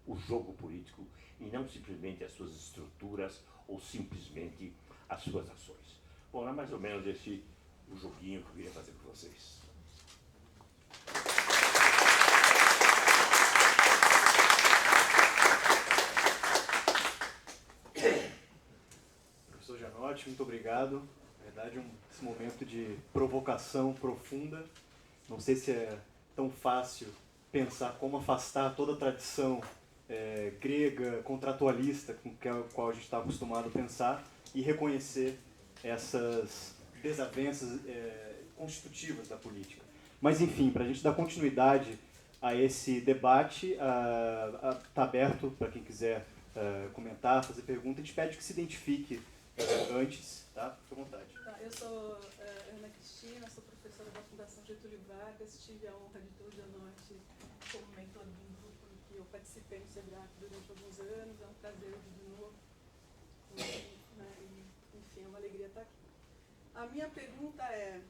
o jogo político e não simplesmente as suas estruturas ou simplesmente as suas ações. Bom, é mais ou menos esse o joguinho que eu queria fazer com vocês. Professor Janotti, muito obrigado. Na verdade, esse momento de provocação profunda. Não sei se é tão fácil pensar como afastar toda a tradição grega, contratualista, com a qual a gente está acostumado a pensar, e reconhecer essas desavenças constitutivas da política. Mas, enfim, para a gente dar continuidade a esse debate, está aberto para quem quiser comentar, fazer pergunta. A gente pede que se identifique antes, tá? Fique à vontade. Eu sou Ana Cristina, sou professora da Fundação Getúlio Vargas, tive a honra de ter o Janotti como mentor de um grupo em que eu participei no SEBRAC durante alguns anos, é um prazer de novo, enfim, é uma alegria estar aqui. A minha pergunta é,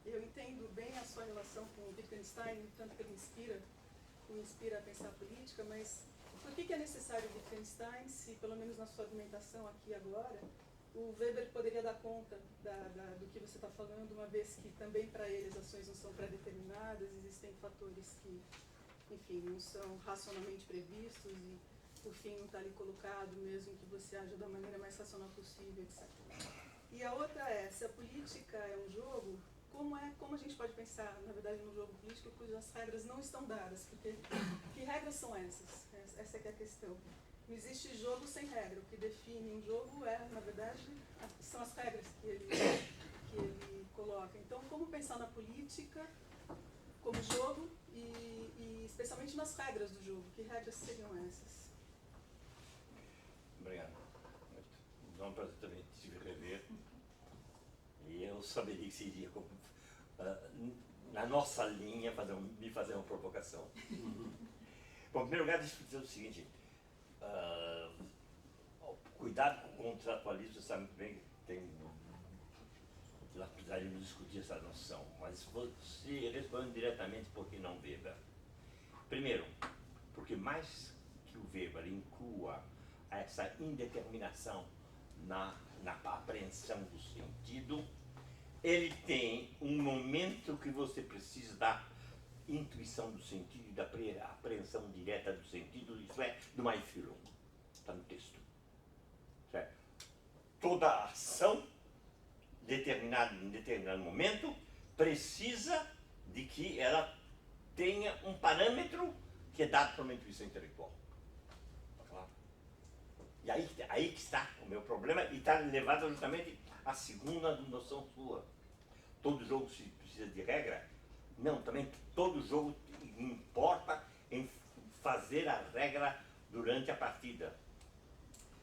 eu entendo bem a sua relação com o Wittgenstein, tanto que ele me inspira a pensar a política, mas por que é necessário o Wittgenstein, se pelo menos na sua argumentação aqui agora, o Weber poderia dar conta do que você está falando, uma vez que também para ele as ações não são pré-determinadas, existem fatores que, enfim, não são racionalmente previstos e o fim não está ali colocado, mesmo que você haja da maneira mais racional possível, etc. E a outra é, se a política é um jogo, como a gente pode pensar, na verdade, num jogo político cujas regras não estão dadas? Porque que regras são essas? Essa é que é a questão. Não existe jogo sem regra. O que define um jogo na verdade, são as regras que ele coloca. Então, como pensar na política como jogo e especialmente nas regras do jogo? Que regras seriam essas? Obrigado. É um prazer também te rever. E eu saberia que seria na nossa linha me fazer uma provocação. Bom, em primeiro lugar, deixa eu dizer o seguinte. Cuidado com o contratualismo, você sabe muito bem que nós precisaríamos discutir essa noção, mas você responde diretamente por que não Weber. Primeiro, porque mais que o Weber inclua essa indeterminação na apreensão do sentido, ele tem um momento que você precisa da intuição do sentido e da apreensão direta do sentido, isso é, do mais longo. Está no texto. Certo? Toda ação, em determinado momento, precisa de que ela tenha um parâmetro que é dado por uma intuição intelectual. Claro. E aí que está o meu problema, e está levado justamente à segunda noção sua. Todo jogo se precisa de regra? Não, também todo jogo importa em fazer a regra durante a partida.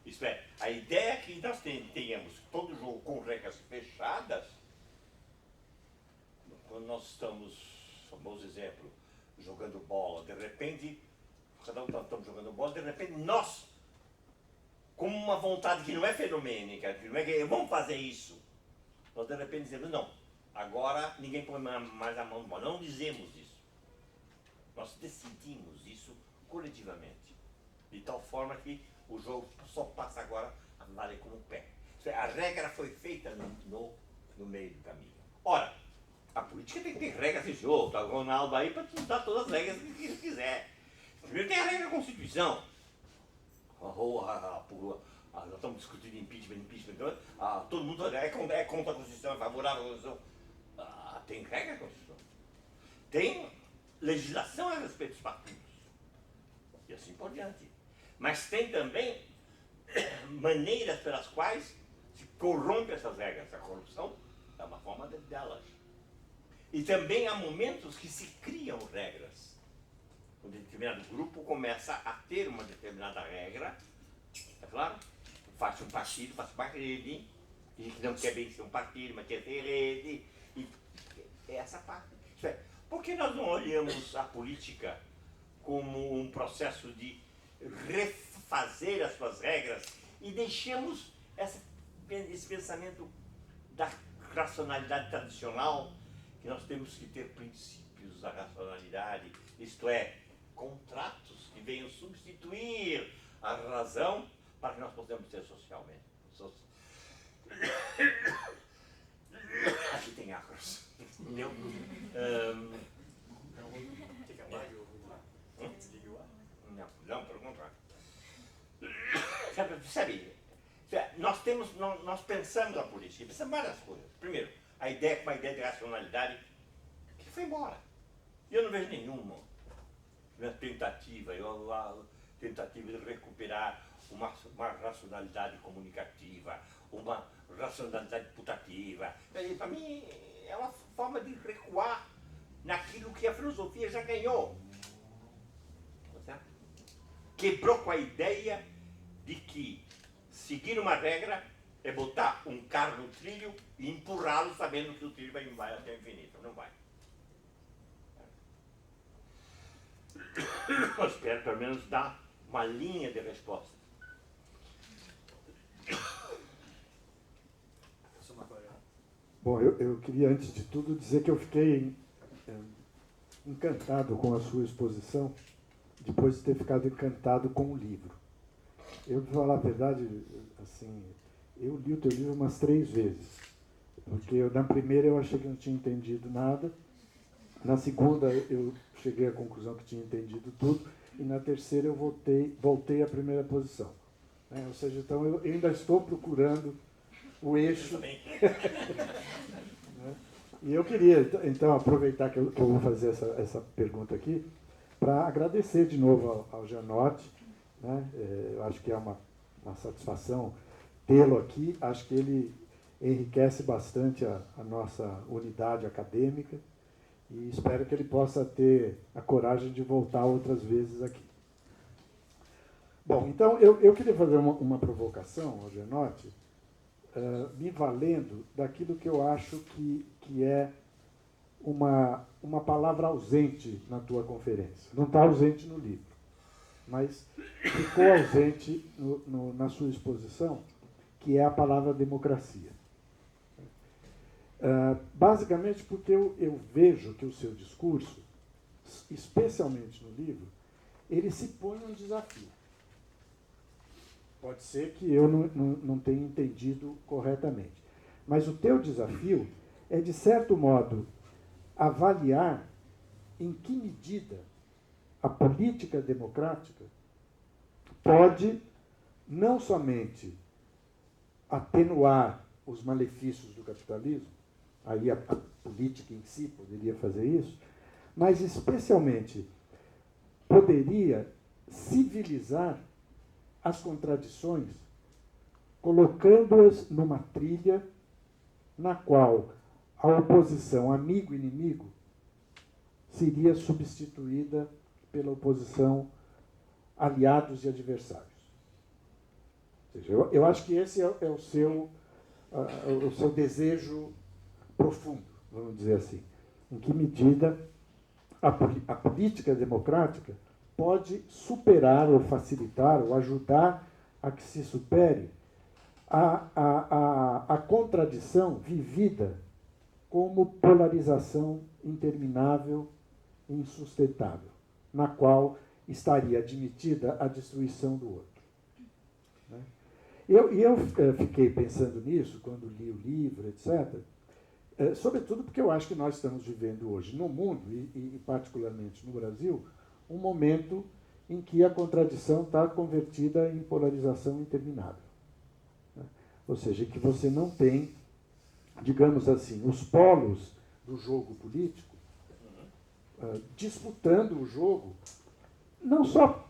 Isto é, a ideia é que nós tenhamos todo jogo com regras fechadas. Quando nós estamos, famoso exemplo, jogando bola, de repente, cada um estamos jogando bola, de repente nós, com uma vontade que não é fenomênica, que não é que vamos fazer isso, nós de repente dizemos, não, agora ninguém põe mais a mão no bola. Não dizemos isso. Nós decidimos isso coletivamente. De tal forma que o jogo só passa agora a valer como pé. A regra foi feita no meio do caminho. Ora, a política tem que ter regras de jogo. Tá o Ronaldo aí para dar todas as regras que ele quiser. Primeiro tem a regra da Constituição. Nós estamos discutindo impeachment. Todo mundo é contra a Constituição, é favorável à Constituição. Tem regra da Constituição. Tem legislação a respeito dos partidos. E assim por diante. Mas tem também maneiras pelas quais se corrompe essas regras. A corrupção é uma forma delas. E também há momentos que se criam regras. Um determinado grupo começa a ter uma determinada regra, é claro? Faz um partido, faz uma rede, e que não quer bem ser um partido, mas quer ter rede. E é essa parte. Isto é, por que nós não olhamos a política como um processo de refazer as suas regras e deixamos esse pensamento da racionalidade tradicional, que nós temos que ter princípios da racionalidade, isto é, contratos que venham substituir a razão para que nós possamos ser socialmente. Aqui tem águas. Entendeu? Não, pelo contrário. Sabe, nós pensamos a política, pensamos várias coisas. Primeiro, a ideia uma ideia de racionalidade que foi embora. E eu não vejo nenhuma tentativa de recuperar uma racionalidade comunicativa, uma racionalidade putativa. Para mim, é uma forma de recuar naquilo que a filosofia já ganhou. Quebrou com a ideia de que seguir uma regra é botar um carro no trilho e empurrá-lo sabendo que o trilho vai até o infinito. Não vai. Eu espero pelo menos dar uma linha de resposta. Bom, eu queria antes de tudo dizer que eu fiquei encantado com a sua exposição, depois de ter ficado encantado com o livro. Eu, para falar a verdade, assim, eu li o teu livro umas 3 vezes, porque na primeira eu achei que não tinha entendido nada, na segunda eu cheguei à conclusão que tinha entendido tudo, e na terceira eu voltei à primeira posição. Ou seja, então eu ainda estou procurando o eixo. E eu queria, então, aproveitar que eu vou fazer essa pergunta aqui, para agradecer de novo ao Gianotti. Eu acho que é uma satisfação tê-lo aqui. Acho que ele enriquece bastante a nossa unidade acadêmica e espero que ele possa ter a coragem de voltar outras vezes aqui. Bom, então eu queria fazer uma provocação ao Gianotti, me valendo daquilo que eu acho que é uma palavra ausente na tua conferência. Não está ausente no livro, mas ficou ausente na sua exposição, que é a palavra democracia. Basicamente porque eu vejo que o seu discurso, especialmente no livro, ele se põe um desafio. Pode ser que eu não tenha entendido corretamente, mas o teu desafio é, de certo modo, avaliar em que medida a política democrática pode não somente atenuar os malefícios do capitalismo, aí a política em si poderia fazer isso, mas especialmente poderia civilizar as contradições, colocando-as numa trilha na qual a oposição amigo-inimigo seria substituída pela oposição aliados e adversários. Ou seja, eu acho que esse é o seu desejo profundo, vamos dizer assim. Em que medida a política democrática pode superar ou facilitar ou ajudar a que se supere a contradição vivida como polarização interminável e insustentável, na qual estaria admitida a destruição do outro. Né? Eu fiquei pensando nisso quando li o livro, etc., sobretudo porque eu acho que nós estamos vivendo hoje, no mundo, e particularmente no Brasil, um momento em que a contradição está convertida em polarização interminável. Né? Ou seja, que você não tem, digamos assim, os polos do jogo político disputando o jogo, não só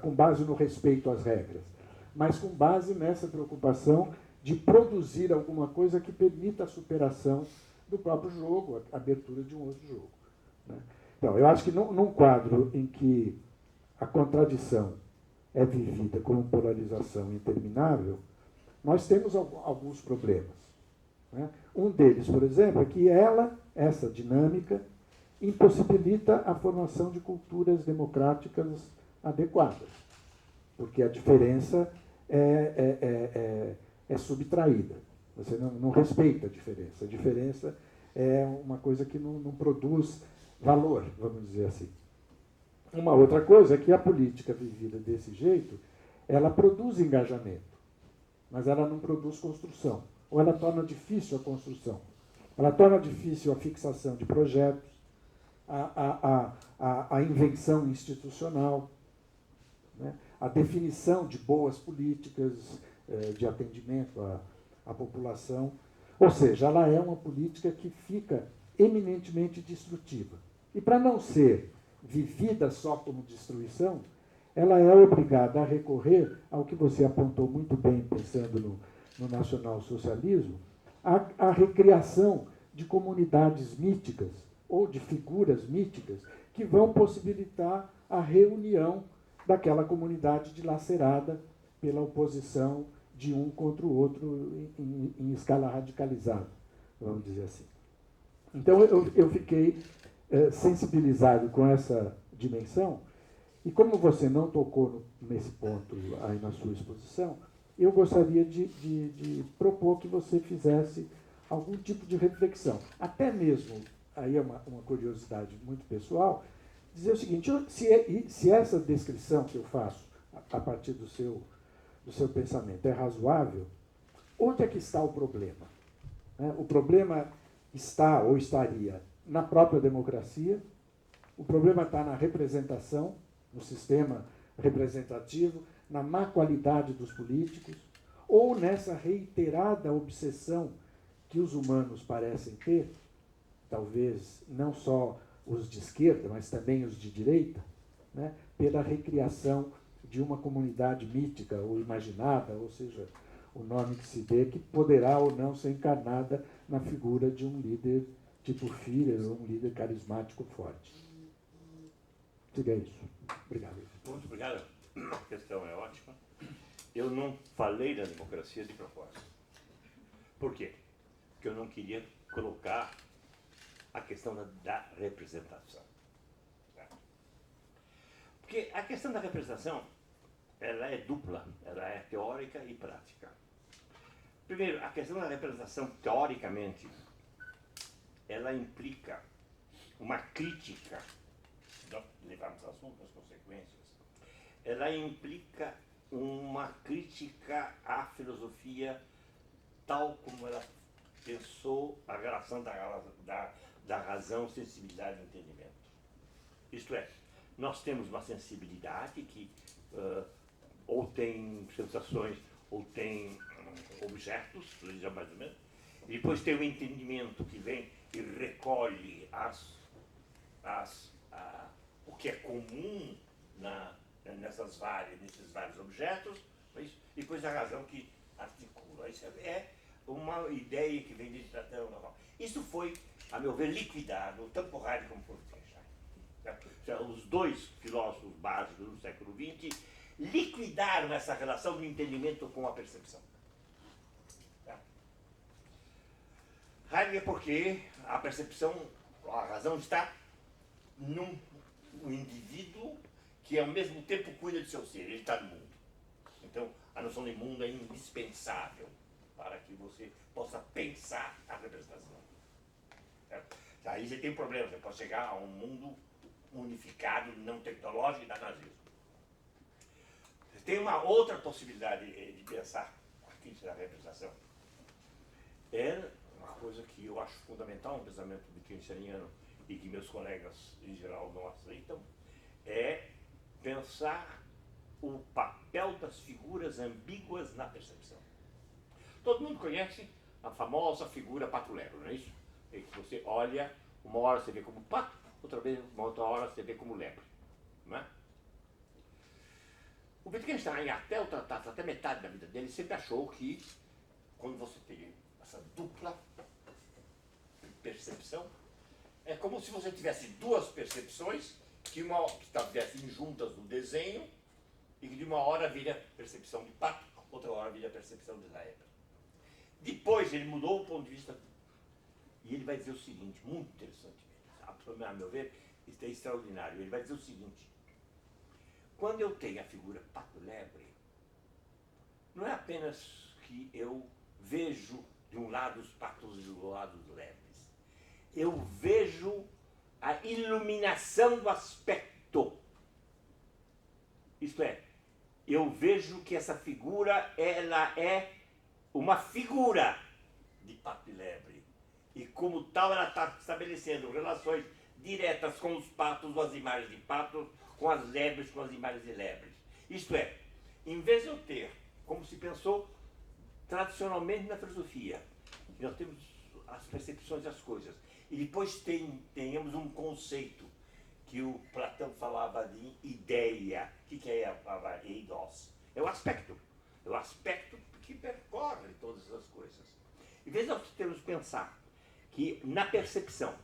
com base no respeito às regras, mas com base nessa preocupação de produzir alguma coisa que permita a superação do próprio jogo, a abertura de um outro jogo. Né? Então, eu acho que num quadro em que a contradição é vivida como polarização interminável, nós temos alguns problemas. Né? Um deles, por exemplo, é que essa dinâmica, impossibilita a formação de culturas democráticas adequadas, porque a diferença é subtraída. Você não respeita a diferença. A diferença é uma coisa que não produz valor, vamos dizer assim. Uma outra coisa é que a política vivida desse jeito, ela produz engajamento, mas ela não produz construção. Ou ela torna difícil a construção. Ela torna difícil a fixação de projetos, a invenção institucional, né? A definição de boas políticas de atendimento à população. Ou seja, ela é uma política que fica eminentemente destrutiva. E para não ser vivida só como destruição, ela é obrigada a recorrer ao que você apontou muito bem, pensando no nacionalsocialismo, a recriação de comunidades míticas ou de figuras míticas que vão possibilitar a reunião daquela comunidade dilacerada pela oposição de um contra o outro em escala radicalizada, vamos dizer assim. Então, eu fiquei sensibilizado com essa dimensão, e como você não tocou nesse ponto aí na sua exposição, eu gostaria de propor que você fizesse algum tipo de reflexão. Até mesmo, aí é uma curiosidade muito pessoal, dizer o seguinte: se essa descrição que eu faço a partir do seu pensamento é razoável, onde é que está o problema? O problema está ou estaria na própria democracia, o problema está na representação, no sistema representativo, na má qualidade dos políticos, ou nessa reiterada obsessão que os humanos parecem ter, talvez não só os de esquerda, mas também os de direita, né, pela recriação de uma comunidade mítica ou imaginada, ou seja, o nome que se dê, que poderá ou não ser encarnada na figura de um líder tipo Führer, ou um líder carismático forte. Diga isso. Obrigado. Muito obrigado. A questão é ótima. Eu não falei da democracia de propósito. Por quê? Porque eu não queria colocar a questão da representação. Porque a questão da representação, ela é dupla, ela é teórica e prática. Primeiro, a questão da representação, teoricamente, ela implica uma crítica, levamos as últimas consequências, ela implica uma crítica à filosofia tal como ela pensou a relação da razão, sensibilidade e entendimento. Isto é, nós temos uma sensibilidade que ou tem sensações ou tem objetos, mais ou menos, e depois tem o entendimento que vem e recolhe o que é comum nesses vários objetos, e depois a razão que articula. Isso é uma ideia que vem desde a tradição normal. Isso foi, a meu ver, liquidado, tanto por Heidegger como por Wittgenstein. Os dois filósofos básicos do século XX liquidaram essa relação do entendimento com a percepção. Heidegger porque a percepção, a razão está num indivíduo que ao mesmo tempo cuida de seu ser, ele está no mundo. Então, a noção de mundo é indispensável para que você possa pensar a representação. Aí você tem um problema, você pode chegar a um mundo unificado, não tecnológico e da nazismo. Você tem uma outra possibilidade de pensar a crítica da representação. É uma coisa que eu acho fundamental no pensamento wittgensteiniano e que meus colegas em geral não aceitam, é pensar o papel das figuras ambíguas na percepção. Todo mundo conhece a famosa figura pato-lebre, não é isso? É que você olha, uma hora você vê como pato, uma outra hora você vê como lebre. Não é? O Wittgenstein, até metade da vida dele, sempre achou que quando você tem essa dupla percepção, é como se você tivesse duas percepções que estivessem juntas no desenho e que de uma hora vira percepção de pato, outra hora vira percepção de lebre. Depois ele mudou o ponto de vista e ele vai dizer o seguinte, muito interessante, a meu ver, isso é extraordinário. Ele vai dizer o seguinte: quando eu tenho a figura pato-lebre, não é apenas que eu vejo de um lado os patos e do lado os lebres. Eu vejo a iluminação do aspecto. Isto é, eu vejo que essa figura, ela é uma figura de pato e lebre. E como tal, ela está estabelecendo relações diretas com os patos, com as imagens de patos, com as lebres, com as imagens de lebres. Isto é, em vez de eu ter, como se pensou tradicionalmente na filosofia, nós temos as percepções das coisas, e depois tenhamos um conceito que o Platão falava de ideia. O que é a eidos? É o aspecto. É o aspecto que percorre todas as coisas. Em vez de nós termos que pensar que na percepção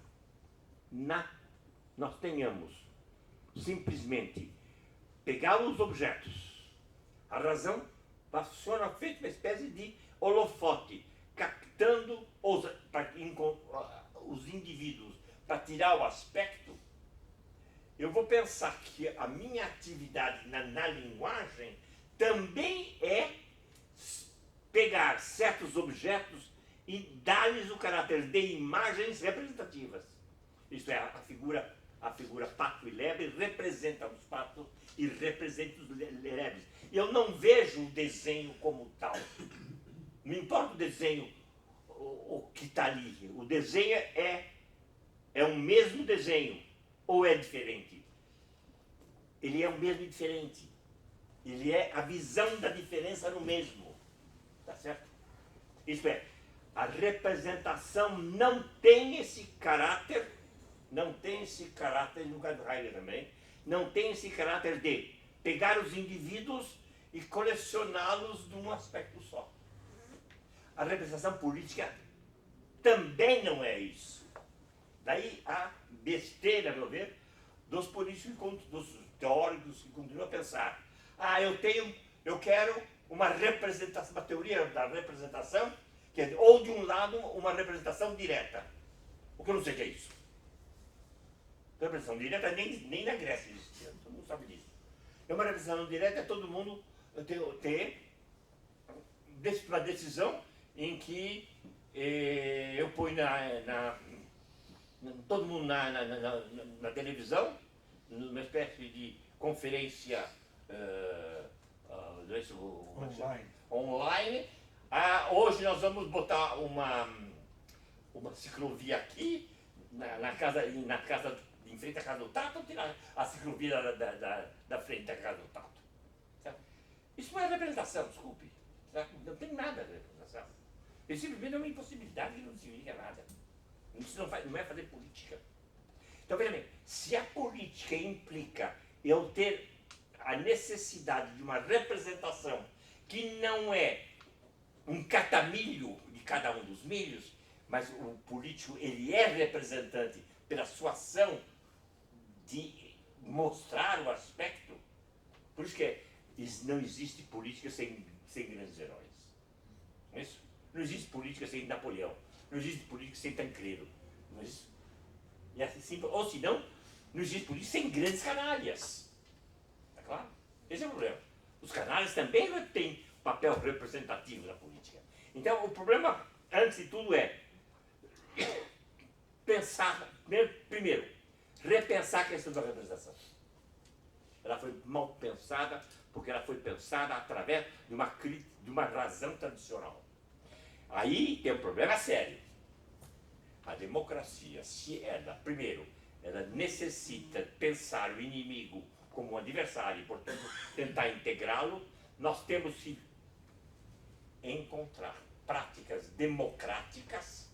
nós tenhamos simplesmente pegar os objetos, a razão funciona feito uma espécie de holofote, captando os indivíduos para tirar o aspecto. Eu vou pensar que a minha atividade na linguagem também é pegar certos objetos e dar-lhes o caráter de imagens representativas. Isto é, a figura pato e lebre representa os patos e representa os lebres. Eu não vejo o desenho como tal. Não importa o desenho, o que está ali. O desenho é o mesmo desenho ou é diferente? Ele é o mesmo e diferente. Ele é a visão da diferença no mesmo. Tá certo? Isto é, a representação não tem esse caráter, no caso do Heidegger também, não tem esse caráter de pegar os indivíduos e colecioná-los num aspecto só. A representação política também não é isso. Daí a besteira, a meu ver, dos políticos, dos teóricos que continuam a pensar: eu quero uma representação, uma teoria da representação, que é, ou de um lado, uma representação direta. O que eu não sei o que é isso. Representação direta nem na Grécia existia, todo mundo sabe disso. É uma representação direta, é todo mundo ter uma decisão em que eu ponho todo mundo na televisão, numa espécie de conferência online. Hoje nós vamos botar uma ciclovia aqui, na casa em frente à casa do Tato, ou tirar a ciclovia da frente da casa do Tato. Certo? Isso não é representação, desculpe. Certo? Não tem nada de representação. Isso simplesmente é uma impossibilidade que não significa nada. Isso não é fazer política. Então, veja bem, se a política implica eu ter a necessidade de uma representação que não é um catamilho de cada um dos milhos, mas o político ele é representante pela sua ação de mostrar o aspecto. Por isso que não existe política sem grandes heróis. Não é isso? Não existe política sem Napoleão. Não existe política sem Tancredo. Não é isso? E assim simples. Ou senão, não existe política sem grandes canalhas. Está claro? Esse é o problema. Os canalhas também têm papel representativo na política. Então, o problema, antes de tudo, é pensar, primeiro, repensar a questão da representação. Ela foi mal pensada porque ela foi pensada através de uma razão tradicional. Aí tem um problema sério. A democracia, se ela, primeiro, ela necessita pensar o inimigo como um adversário e, portanto, tentar integrá-lo, nós temos que encontrar práticas democráticas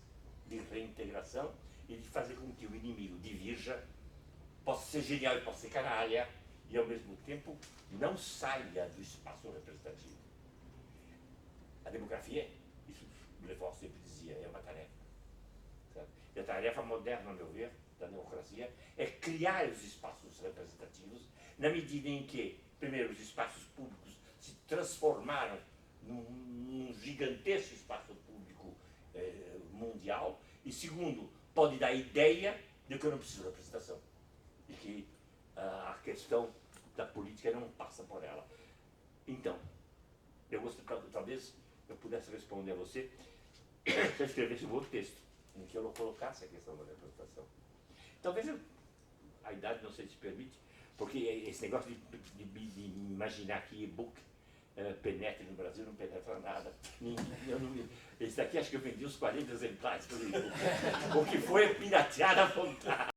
de reintegração e de fazer com que o inimigo divirja, possa ser genial e possa ser canalha, e ao mesmo tempo não saia do espaço representativo. A democracia, isso Lefort sempre dizia, é uma tarefa. Certo? E a tarefa moderna, a meu ver, da democracia é criar os espaços representativos na medida em que, primeiro, os espaços públicos se transformaram num gigantesco espaço público mundial, e segundo, pode dar a ideia de que eu não preciso de representação e que a questão da política não passa por ela. Então, eu gostaria, talvez eu pudesse responder a você se eu escrevesse um outro texto em que eu não colocasse a questão da representação. Talvez a idade não sei se permite, porque esse negócio de imaginar que e-book penetre no Brasil não penetra nada. Esse daqui acho que eu vendi uns 40 exemplares pelo e-book. O que foi pirateado à vontade.